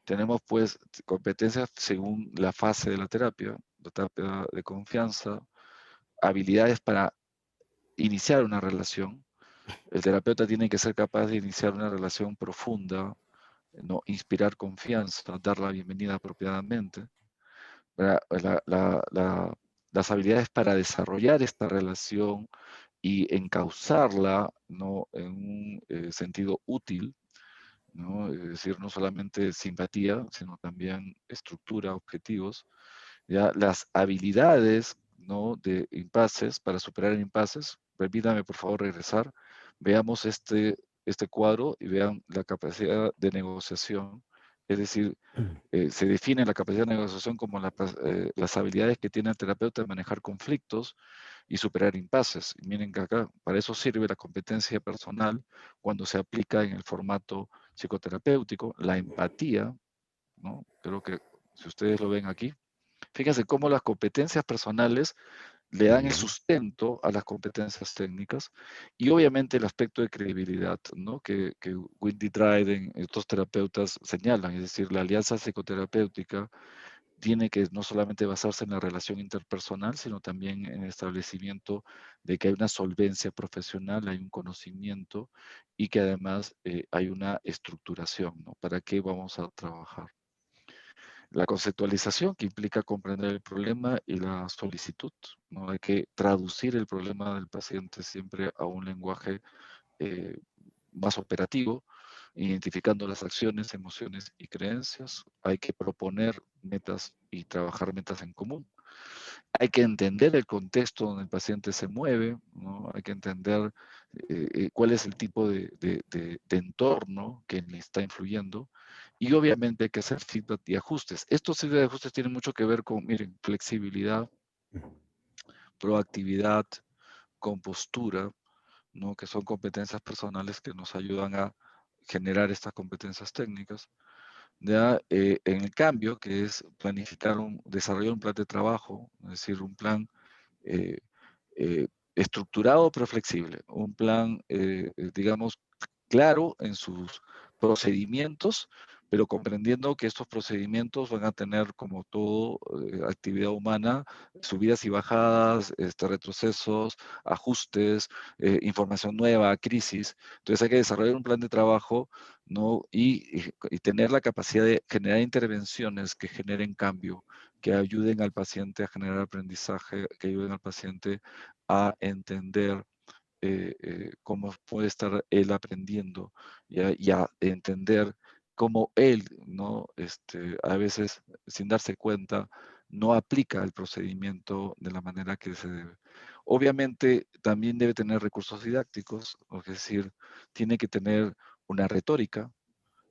Tenemos pues competencias según la fase de la terapia de confianza, habilidades para iniciar una relación. El terapeuta tiene que ser capaz de iniciar una relación profunda, ¿no? Inspirar confianza, dar la bienvenida apropiadamente. Las habilidades para desarrollar esta relación y encauzarla, ¿no? En un sentido útil, ¿no? Es decir, no solamente simpatía, sino también estructura, objetivos. ¿Ya? Las habilidades, ¿no? De impases, para superar impases. Permítame, por favor, regresar. Veamos este cuadro y vean la capacidad de negociación. Es decir, se define la capacidad de negociación como las habilidades que tiene el terapeuta de manejar conflictos y superar impases. Y miren que acá, para eso sirve la competencia personal cuando se aplica en el formato psicoterapéutico, la empatía, ¿no? Creo que si ustedes lo ven aquí, fíjense cómo las competencias personales le dan el Ujú. sustento a las competencias técnicas y obviamente el aspecto de credibilidad, ¿no? Que Wendy Dryden y otros terapeutas señalan, es decir, la alianza psicoterapéutica tiene que no solamente basarse en la relación interpersonal, sino también en el establecimiento de que hay una solvencia profesional, hay un conocimiento y que además hay una estructuración, ¿no? ¿Para qué vamos a trabajar? La conceptualización, que implica comprender el problema, y la solicitud, ¿no? Hay que traducir el problema del paciente siempre a un lenguaje eh, más operativo, identificando las acciones, emociones y creencias. Hay que proponer metas y trabajar metas en común. Hay que entender el contexto donde el paciente se mueve, ¿no? Hay que entender cuál es el tipo de entorno que le está influyendo, y obviamente hay que hacer feedback y ajustes. Estos feedback y ajustes tienen mucho que ver con, miren, flexibilidad, proactividad, compostura, ¿no? Que son competencias personales que nos ayudan a generar estas competencias técnicas. ¿Ya? En el cambio, que es desarrollar un plan de trabajo, es decir, un plan eh, estructurado pero flexible, un plan, digamos, claro en sus procedimientos, pero comprendiendo que estos procedimientos van a tener, como todo actividad humana, subidas y bajadas, retrocesos, ajustes, información nueva, crisis. Entonces hay que desarrollar un plan de trabajo, ¿no? Y tener la capacidad de generar intervenciones que generen cambio que ayuden al paciente a generar aprendizaje, que ayuden al paciente a entender cómo puede estar él aprendiendo y a entender cómo él, ¿no? A veces, sin darse cuenta, no aplica el procedimiento de la manera que se debe. Obviamente, también debe tener recursos didácticos, es decir, tiene que tener una retórica,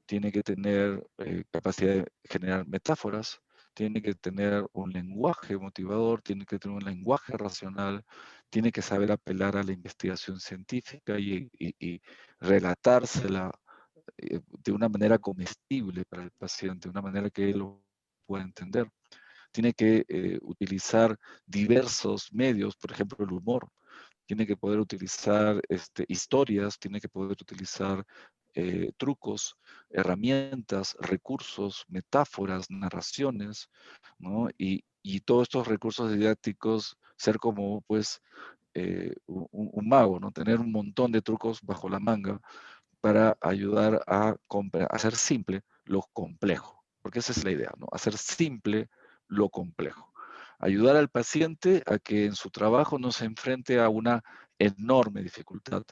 tiene que tener capacidad de generar metáforas, tiene que tener un lenguaje motivador, tiene que tener un lenguaje racional, tiene que saber apelar a la investigación científica y relatársela de una manera comestible para el paciente, de una manera que él lo pueda entender. Tiene que utilizar diversos medios, por ejemplo, el humor. Tiene que poder utilizar historias, tiene que poder utilizar trucos, herramientas, recursos, metáforas, narraciones, ¿no? Y todos estos recursos didácticos, ser como, pues, un mago, ¿no? Tener un montón de trucos bajo la manga para ayudar a hacer simple lo complejo, porque esa es la idea, ¿no? Hacer simple lo complejo. Ayudar al paciente a que en su trabajo no se enfrente a una enorme dificultad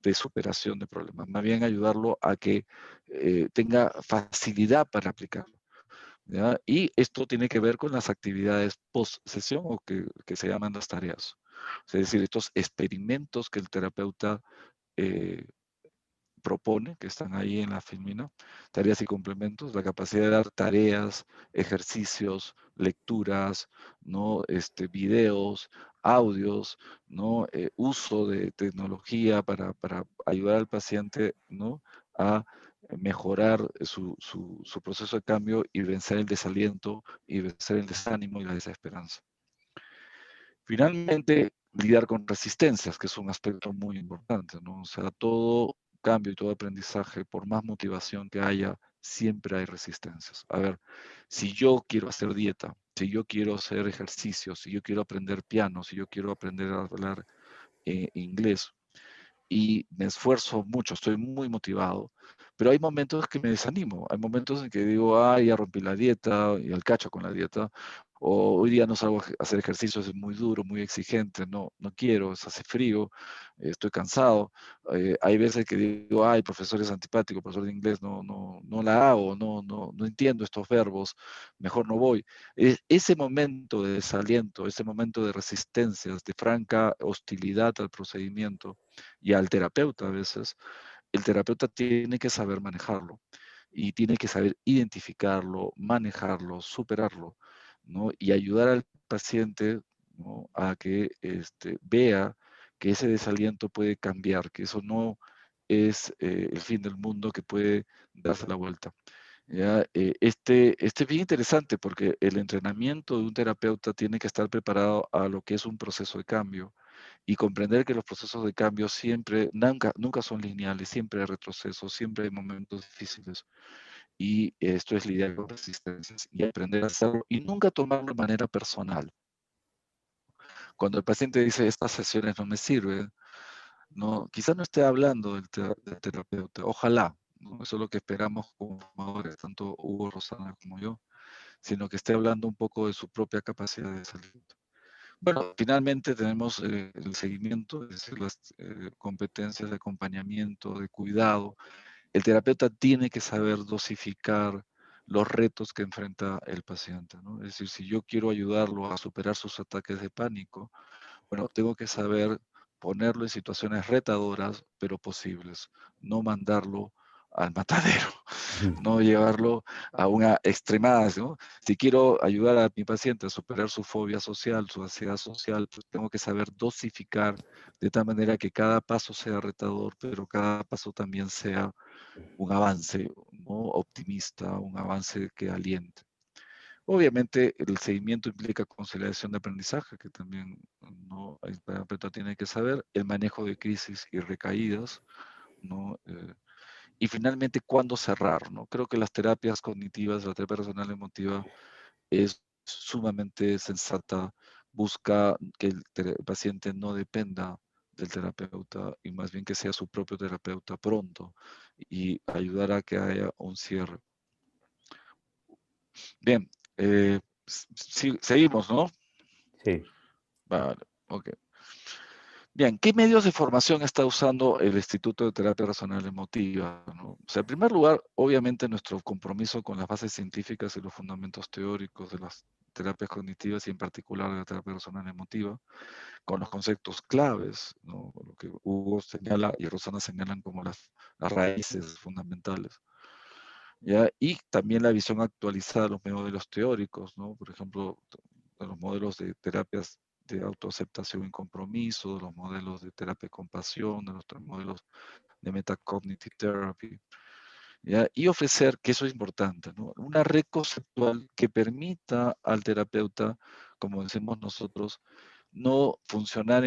de superación de problemas, más bien ayudarlo a que tenga facilidad para aplicarlo. ¿Ya? Y esto tiene que ver con las actividades post-sesión o que se llaman las tareas. Es decir, estos experimentos que el terapeuta eh, propone, que están ahí en la filmina, tareas y complementos, la capacidad de dar tareas, ejercicios, lecturas, ¿no? Videos, audios, ¿no? Uso de tecnología para ayudar al paciente, ¿no? A mejorar su proceso de cambio y vencer el desaliento y vencer el desánimo y la desesperanza. Finalmente, lidiar con resistencias, que es un aspecto muy importante, ¿no? O sea, todo cambio y todo aprendizaje, por más motivación que haya, siempre hay resistencias. A ver, si yo quiero hacer dieta, si yo quiero hacer ejercicio, si yo quiero aprender piano, si yo quiero aprender a hablar inglés, y me esfuerzo mucho, estoy muy motivado, pero hay momentos que me desanimo, hay momentos en que digo, ay, ya rompí la dieta y al cacho con la dieta, o hoy día no salgo a hacer ejercicios, es muy duro, muy exigente, no quiero, se hace frío, estoy cansado. Hay veces que digo, ay, profesor es antipático, profesor de inglés, no la hago, no entiendo estos verbos, mejor no voy. Ese momento de desaliento, ese momento de resistencias, de franca hostilidad al procedimiento, y al terapeuta a veces, el terapeuta tiene que saber manejarlo y tiene que saber identificarlo, manejarlo, superarlo, ¿no? Y ayudar al paciente, ¿no? A que vea que ese desaliento puede cambiar, que eso no es el fin del mundo, que puede darse la vuelta. ¿Ya? Es bien interesante porque el entrenamiento de un terapeuta tiene que estar preparado a lo que es un proceso de cambio y comprender que los procesos de cambio siempre, nunca son lineales, siempre hay retrocesos, siempre hay momentos difíciles. Y esto es lidiar con resistencias y aprender a hacerlo y nunca tomarlo de manera personal. Cuando el paciente dice, estas sesiones no me sirven, no, quizás no esté hablando del terapeuta, ojalá, ¿no? Eso es lo que esperamos como formadores, tanto Hugo, Rosana como yo, sino que esté hablando un poco de su propia capacidad de salud. Bueno, finalmente tenemos el seguimiento, es decir, las competencias de acompañamiento, de cuidado. El terapeuta tiene que saber dosificar los retos que enfrenta el paciente, ¿no? Es decir, si yo quiero ayudarlo a superar sus ataques de pánico, bueno, tengo que saber ponerlo en situaciones retadoras, pero posibles, no mandarlo al matadero, no llevarlo a una extremada, ¿no? Si quiero ayudar a mi paciente a superar su fobia social, su ansiedad social, pues tengo que saber dosificar de tal manera que cada paso sea retador, pero cada paso también sea un avance, ¿no? Optimista, un avance que aliente. Obviamente el seguimiento implica conciliación de aprendizaje, que también ¿no? El terapeuta tiene que saber, el manejo de crisis y recaídas, ¿no? Y finalmente cuándo cerrar, ¿no? Creo que las terapias cognitivas, la terapia personal emotiva es sumamente sensata, busca que el paciente no dependa del terapeuta y más bien que sea su propio terapeuta pronto y ayudar a que haya un cierre. Bien, Sí, seguimos, ¿no? Sí. Vale, ok. Bien, ¿qué medios de formación está usando el Instituto de Terapia Personal Emotiva? ¿No? O sea, en primer lugar, obviamente nuestro compromiso con las bases científicas y los fundamentos teóricos de las terapias cognitivas y en particular de la terapia personal emotiva, con los conceptos claves, ¿no? Lo que Hugo señala y Rosana señalan como las raíces fundamentales. ¿Ya? Y también la visión actualizada de los modelos teóricos, ¿no? Por ejemplo, de los modelos de terapias de autoaceptación y compromiso, de los modelos de terapia de compasión, de los modelos de metacognitive therapy, ¿ya? Y ofrecer, que eso es importante, ¿no? Una red conceptual que permita al terapeuta, como decimos nosotros, no funcionar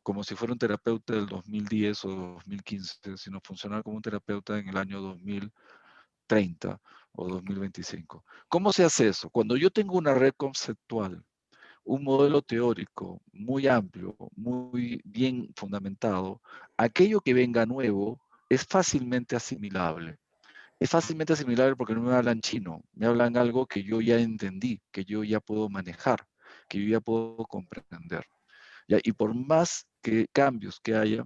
como si fuera un terapeuta del 2010 o 2015, sino funcionar como un terapeuta en el año 2030 o 2025. ¿Cómo se hace eso? Cuando yo tengo una red conceptual, un modelo teórico muy amplio, muy bien fundamentado, aquello que venga nuevo es fácilmente asimilable. Es fácilmente asimilable porque no me hablan chino, me hablan algo que yo ya entendí, que yo ya puedo manejar, que yo ya puedo comprender. ¿Ya? Y por más que cambios que haya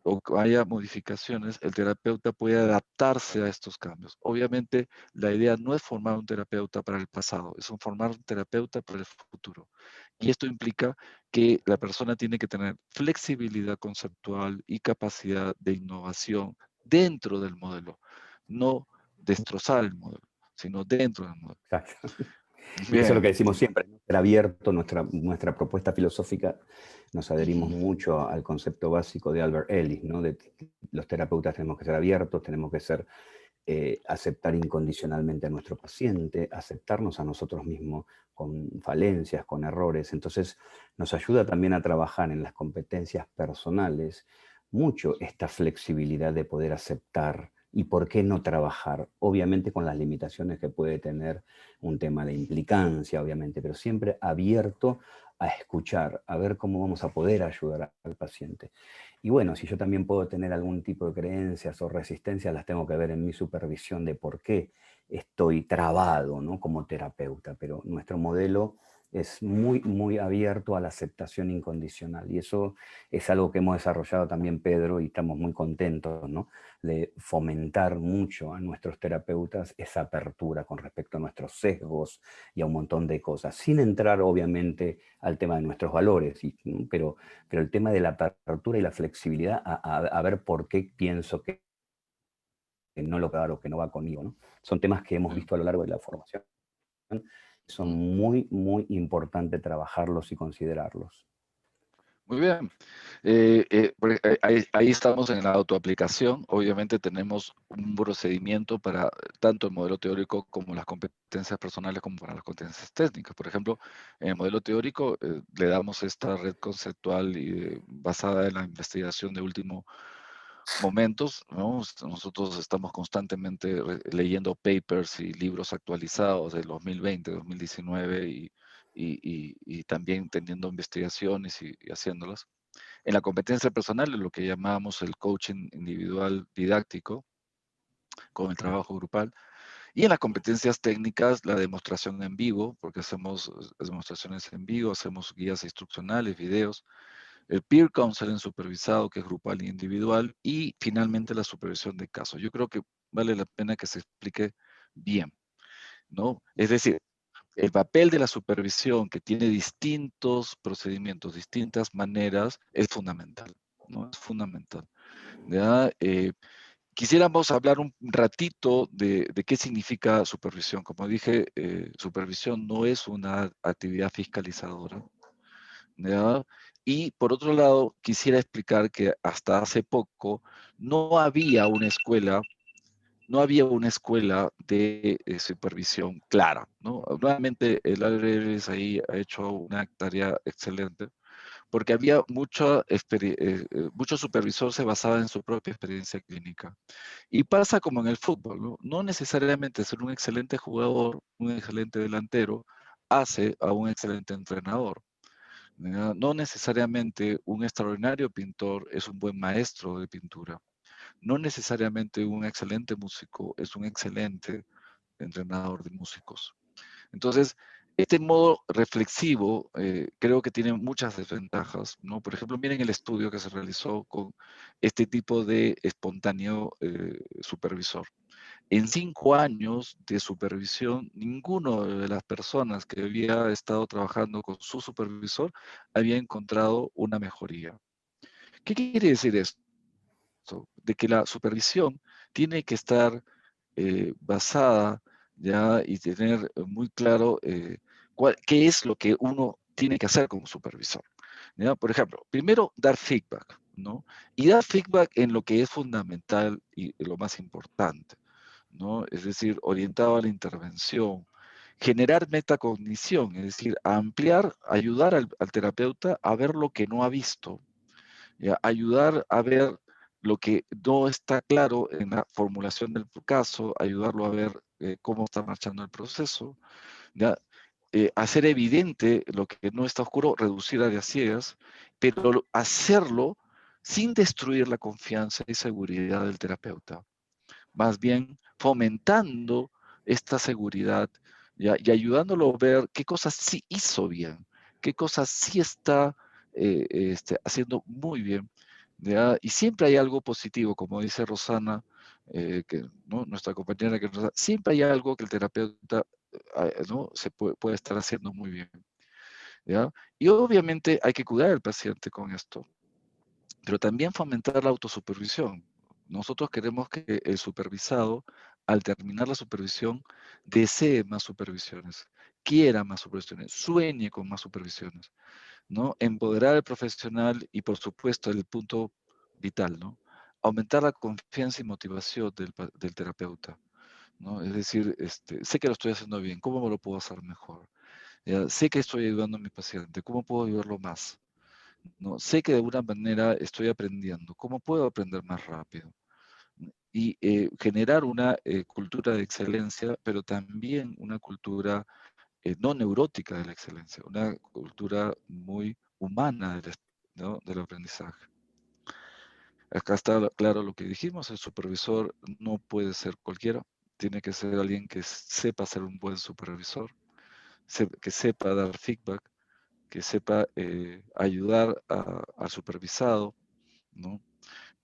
o que haya modificaciones, el terapeuta puede adaptarse a estos cambios. Obviamente, la idea no es formar un terapeuta para el pasado, es formar un terapeuta para el futuro. Y esto implica que la persona tiene que tener flexibilidad conceptual y capacidad de innovación dentro del modelo, no destrozar el modelo, sino dentro del modelo. Exacto. Y eso es lo Bien. que decimos siempre, ¿no? Ser abierto, nuestra propuesta filosófica, nos adherimos Ujú. mucho al concepto básico de Albert Ellis, ¿no? De que los terapeutas tenemos que ser abiertos, tenemos que ser, aceptar incondicionalmente a nuestro paciente, aceptarnos a nosotros mismos con falencias, con errores. Entonces, nos ayuda también a trabajar en las competencias personales mucho esta flexibilidad de poder aceptar y por qué no trabajar, obviamente con las limitaciones que puede tener un tema de implicancia, obviamente, pero siempre abierto a escuchar, a ver cómo vamos a poder ayudar al paciente. Y bueno, si yo también puedo tener algún tipo de creencias o resistencias, las tengo que ver en mi supervisión de por qué estoy trabado, ¿no? Como terapeuta, pero nuestro modelo es muy, muy abierto a la aceptación incondicional. Y eso es algo que hemos desarrollado también, Pedro, y estamos muy contentos, ¿no? De fomentar mucho a nuestros terapeutas esa apertura con respecto a nuestros sesgos y a un montón de cosas, sin entrar obviamente al tema de nuestros valores, pero el tema de la apertura y la flexibilidad a ver por qué pienso que no lo claro, que no va conmigo, ¿no? Son temas que hemos Bien. visto a lo largo de la formación, son Mm. muy, muy importantes trabajarlos y considerarlos. Muy bien. Ahí estamos en la autoaplicación. Obviamente tenemos un procedimiento para tanto el modelo teórico como las competencias personales como para las competencias técnicas. Por ejemplo, en el modelo teórico le damos esta red conceptual basada en la investigación de último momentos, ¿no? Nosotros estamos constantemente leyendo papers y libros actualizados del 2020, 2019 y también teniendo investigaciones y haciéndolas. En la competencia personal, lo que llamamos el coaching individual didáctico, con el trabajo grupal. Y en las competencias técnicas, la demostración en vivo, porque hacemos demostraciones en vivo, hacemos guías instruccionales, videos, el peer counseling supervisado, que es grupal e individual, y finalmente la supervisión de casos. Yo creo que vale la pena que se explique bien, ¿no? Es decir, el papel de la supervisión, que tiene distintos procedimientos, distintas maneras, es fundamental, ¿no? Es fundamental. ¿Ya? Quisiéramos hablar un ratito de qué significa supervisión. Como dije, supervisión no es una actividad fiscalizadora, ¿ya? Y por otro lado, quisiera explicar que hasta hace poco no había una escuela, no había una escuela de supervisión clara, ¿no? Nuevamente, el ARERES ahí ha hecho una tarea excelente, porque había mucho supervisor se basaba en su propia experiencia clínica. Y pasa como en el fútbol, ¿no? No necesariamente ser un excelente jugador, un excelente delantero, hace a un excelente entrenador. ¿Ya? No necesariamente un extraordinario pintor es un buen maestro de pintura. No necesariamente un excelente músico es un excelente entrenador de músicos. Entonces, Este modo reflexivo creo que tiene muchas desventajas, ¿no? Por ejemplo, miren el estudio que se realizó con este tipo de espontáneo supervisor. En 5 años de supervisión, ninguno de las personas que había estado trabajando con su supervisor había encontrado una mejoría. ¿Qué quiere decir esto? De que la supervisión tiene que estar basada ya y tener muy claro qué es lo que uno tiene que hacer como supervisor. ¿Ya? Por ejemplo, primero dar feedback, ¿no? Y dar feedback en lo que es fundamental y lo más importante, ¿no? Es decir, orientado a la intervención, generar metacognición, es decir, ampliar, ayudar al terapeuta a ver lo que no ha visto, ¿ya? Ayudar a ver lo que no está claro en la formulación del caso, ayudarlo a ver cómo está marchando el proceso, ¿ya? Hacer evidente lo que no está oscuro, reducir áreas ciegas, pero hacerlo sin destruir la confianza y seguridad del terapeuta, más bien fomentando esta seguridad, ¿ya? Y ayudándolo a ver qué cosas sí hizo bien, qué cosas sí está haciendo muy bien, ¿ya? Y siempre hay algo positivo, como dice Rosana, ¿no? Nuestra compañera, siempre hay algo que el terapeuta ¿no? se puede estar haciendo muy bien, ¿ya? Y obviamente hay que cuidar al paciente con esto, pero también fomentar la autosupervisión. Nosotros queremos que el supervisado, al terminar la supervisión, desee más supervisiones, quiera más supervisiones, sueñe con más supervisiones, ¿no? Empoderar al profesional y, por supuesto, el punto vital, ¿no? Aumentar la confianza y motivación del terapeuta, ¿no? Es decir, sé que lo estoy haciendo bien, ¿cómo me lo puedo hacer mejor? Ya, sé que estoy ayudando a mi paciente, ¿cómo puedo ayudarlo más? ¿No? Sé que de alguna manera estoy aprendiendo. ¿Cómo puedo aprender más rápido? Y generar una cultura de excelencia, pero también una cultura no neurótica de la excelencia, una cultura muy humana ¿no? del aprendizaje. Acá está claro lo que dijimos, el supervisor no puede ser cualquiera, tiene que ser alguien que sepa ser un buen supervisor, que sepa dar feedback, que sepa ayudar al supervisado, ¿no?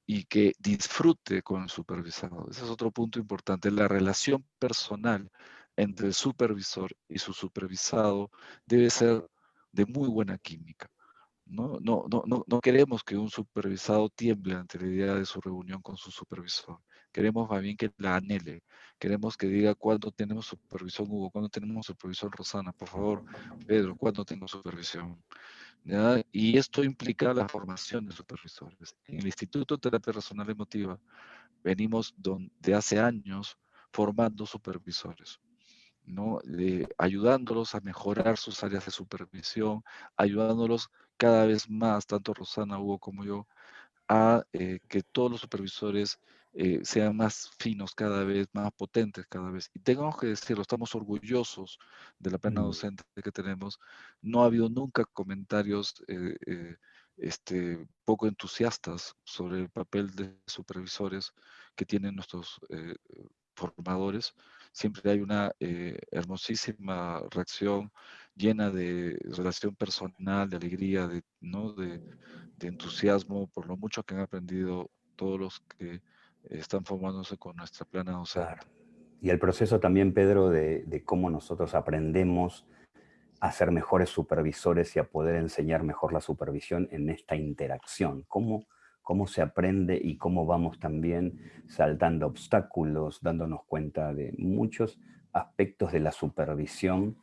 Y que disfrute con el supervisado. Ese es otro punto importante. La relación personal entre el supervisor y su supervisado debe ser de muy buena química. No queremos que un supervisado tiemble ante la idea de su reunión con su supervisor. Queremos más bien que la anhele. Queremos que diga cuándo tenemos supervisión, Hugo, cuándo tenemos supervisión, Rosana, por favor, Pedro, cuándo tengo supervisión. ¿Ya? Y esto implica la formación de supervisores. En el Instituto de Terapia Racional Emotiva venimos de hace años formando supervisores, ¿no? Ayudándolos a mejorar sus áreas de supervisión, ayudándolos cada vez más, tanto Rosana, Hugo como yo, a que todos los supervisores sean más finos cada vez, más potentes cada vez. Y tenemos que decirlo, estamos orgullosos de la plena Mm, docente que tenemos. No ha habido nunca comentarios poco entusiastas sobre el papel de supervisores que tienen nuestros formadores. Siempre hay una hermosísima reacción llena de relación personal, de alegría, ¿no? de entusiasmo por lo mucho que han aprendido todos los que están formándose con nuestra plana claro. docente. Y el proceso también, Pedro, de cómo nosotros aprendemos a ser mejores supervisores y a poder enseñar mejor la supervisión en esta interacción. Cómo se aprende y cómo vamos también saltando obstáculos, dándonos cuenta de muchos aspectos de la supervisión,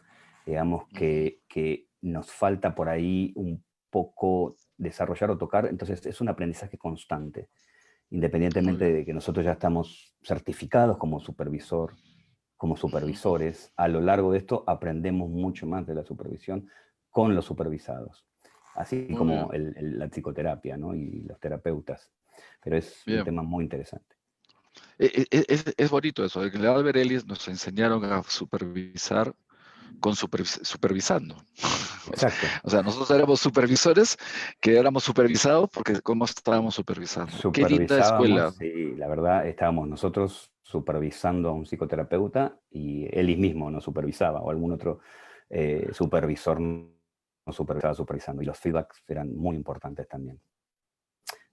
digamos, Ujú, que nos falta por ahí un poco desarrollar o tocar. Entonces es un aprendizaje constante, muy independientemente bien. de que nosotros ya estamos certificados como Ujú, supervisores, a lo largo de esto aprendemos mucho más de la supervisión con los supervisados, así muy como bien. la psicoterapia, ¿no? Y los terapeutas. Pero es un Bien. tema muy interesante. Es bonito eso, de que en la Albert Ellis nos enseñaron a supervisar con supervisando. Exacto. O sea, nosotros éramos supervisores que éramos supervisados porque cómo estábamos supervisando. Qué linda escuela. Supervisábamos y la verdad estábamos nosotros supervisando a un psicoterapeuta y él mismo nos supervisaba o algún otro supervisor no estaba supervisando. Y los feedbacks eran muy importantes también.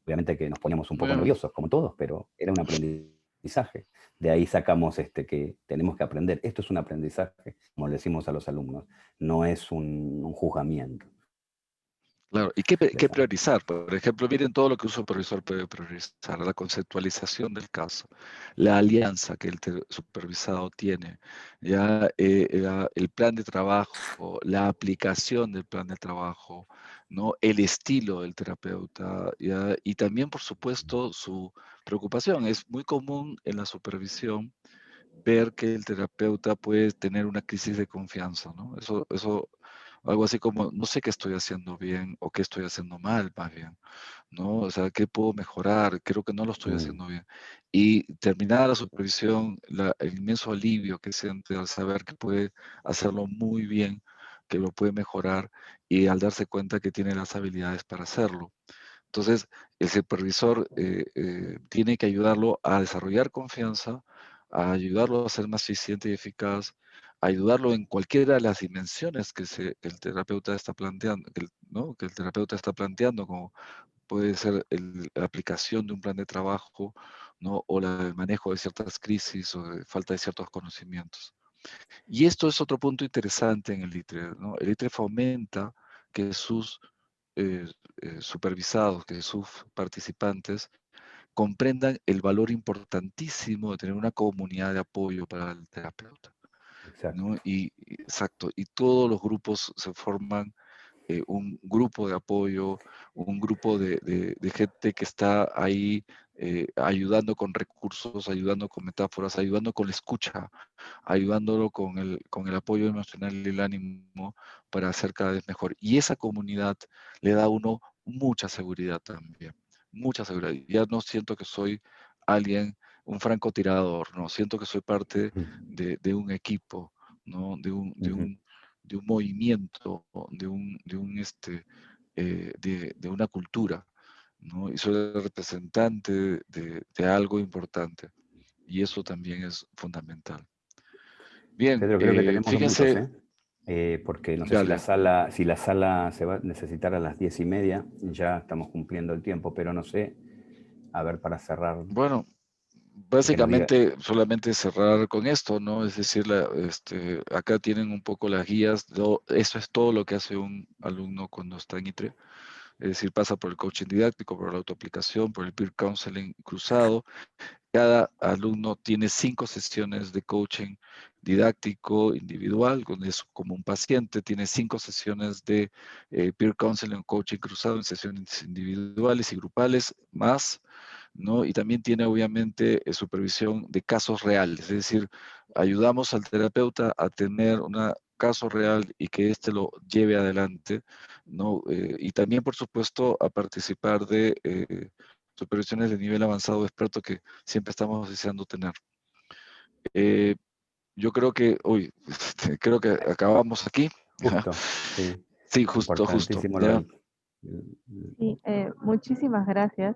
Obviamente que nos poníamos un poco Bueno, nerviosos, como todos, pero era un aprendizaje. De ahí sacamos que tenemos que aprender. Esto es un aprendizaje, como le decimos a los alumnos, no es un juzgamiento. claro, ¿y qué priorizar? Por ejemplo, miren todo lo que un supervisor puede priorizar, la conceptualización del caso, la alianza que el supervisado tiene, ya el plan de trabajo, la aplicación del plan de trabajo, ¿no? El estilo del terapeuta, ¿ya? Y también, por supuesto, su preocupación. Es muy común en la supervisión ver que el terapeuta puede tener una crisis de confianza, ¿no? Eso, algo así como, no sé qué estoy haciendo bien o qué estoy haciendo mal, más bien, ¿no? O sea, ¿qué puedo mejorar? Creo que no lo estoy Mm, haciendo bien. Y terminada la supervisión, el inmenso alivio que siente al saber que puede hacerlo muy bien, que lo puede mejorar y al darse cuenta que tiene las habilidades para hacerlo. Entonces, el supervisor tiene que ayudarlo a desarrollar confianza, a ayudarlo a ser más eficiente y eficaz, a ayudarlo en cualquiera de las dimensiones el terapeuta está planteando, ¿no? Que el terapeuta está planteando, como puede ser la aplicación de un plan de trabajo, ¿no? O el manejo de ciertas crisis o de falta de ciertos conocimientos. Y esto es otro punto interesante en el ITRE, ¿no? El ITRE fomenta que sus eh, supervisados, que sus participantes comprendan el valor importantísimo de tener una comunidad de apoyo para el terapeuta, ¿no? exacto. Exacto, y todos los grupos se forman un grupo de apoyo, un grupo de gente que está ahí ayudando con recursos, ayudando con metáforas, ayudando con la escucha, ayudándolo con el apoyo emocional y el ánimo para hacer cada vez mejor. Y esa comunidad le da a uno mucha seguridad también, mucha seguridad. Ya no siento que soy alguien, un francotirador, no, siento que soy parte de un equipo, ¿no? Ujú. De un movimiento, de una cultura, ¿no? Y soy el representante de algo importante. Y eso también es fundamental. Bien, Pedro, creo que tenemos 2 minutos, fíjense, ¿eh? Porque no sé dale. si la sala se va a necesitar a las 10:30, ya estamos cumpliendo el tiempo, pero no sé, a ver, para cerrar, Bueno, que nos diga. básicamente solamente cerrar con esto, ¿no? Es decir, acá tienen un poco las guías, eso es todo lo que hace un alumno cuando está en ITRE, es decir, pasa por el coaching didáctico, por la autoaplicación, por el peer counseling cruzado. Cada alumno tiene 5 sesiones de coaching didáctico individual, donde es como un paciente, tiene 5 sesiones de peer counseling, coaching cruzado en sesiones individuales y grupales, más, ¿no? Y también tiene obviamente supervisión de casos reales, es decir, ayudamos al terapeuta a tener un caso real y que éste lo lleve adelante, ¿no? Y también, por supuesto, a participar de supervisiones de nivel avanzado de experto que siempre estamos deseando tener. Eh, yo creo que, uy, creo que acabamos aquí. Justo, sí, Sí, justo, importantísimo ya. Sí, muchísimas gracias.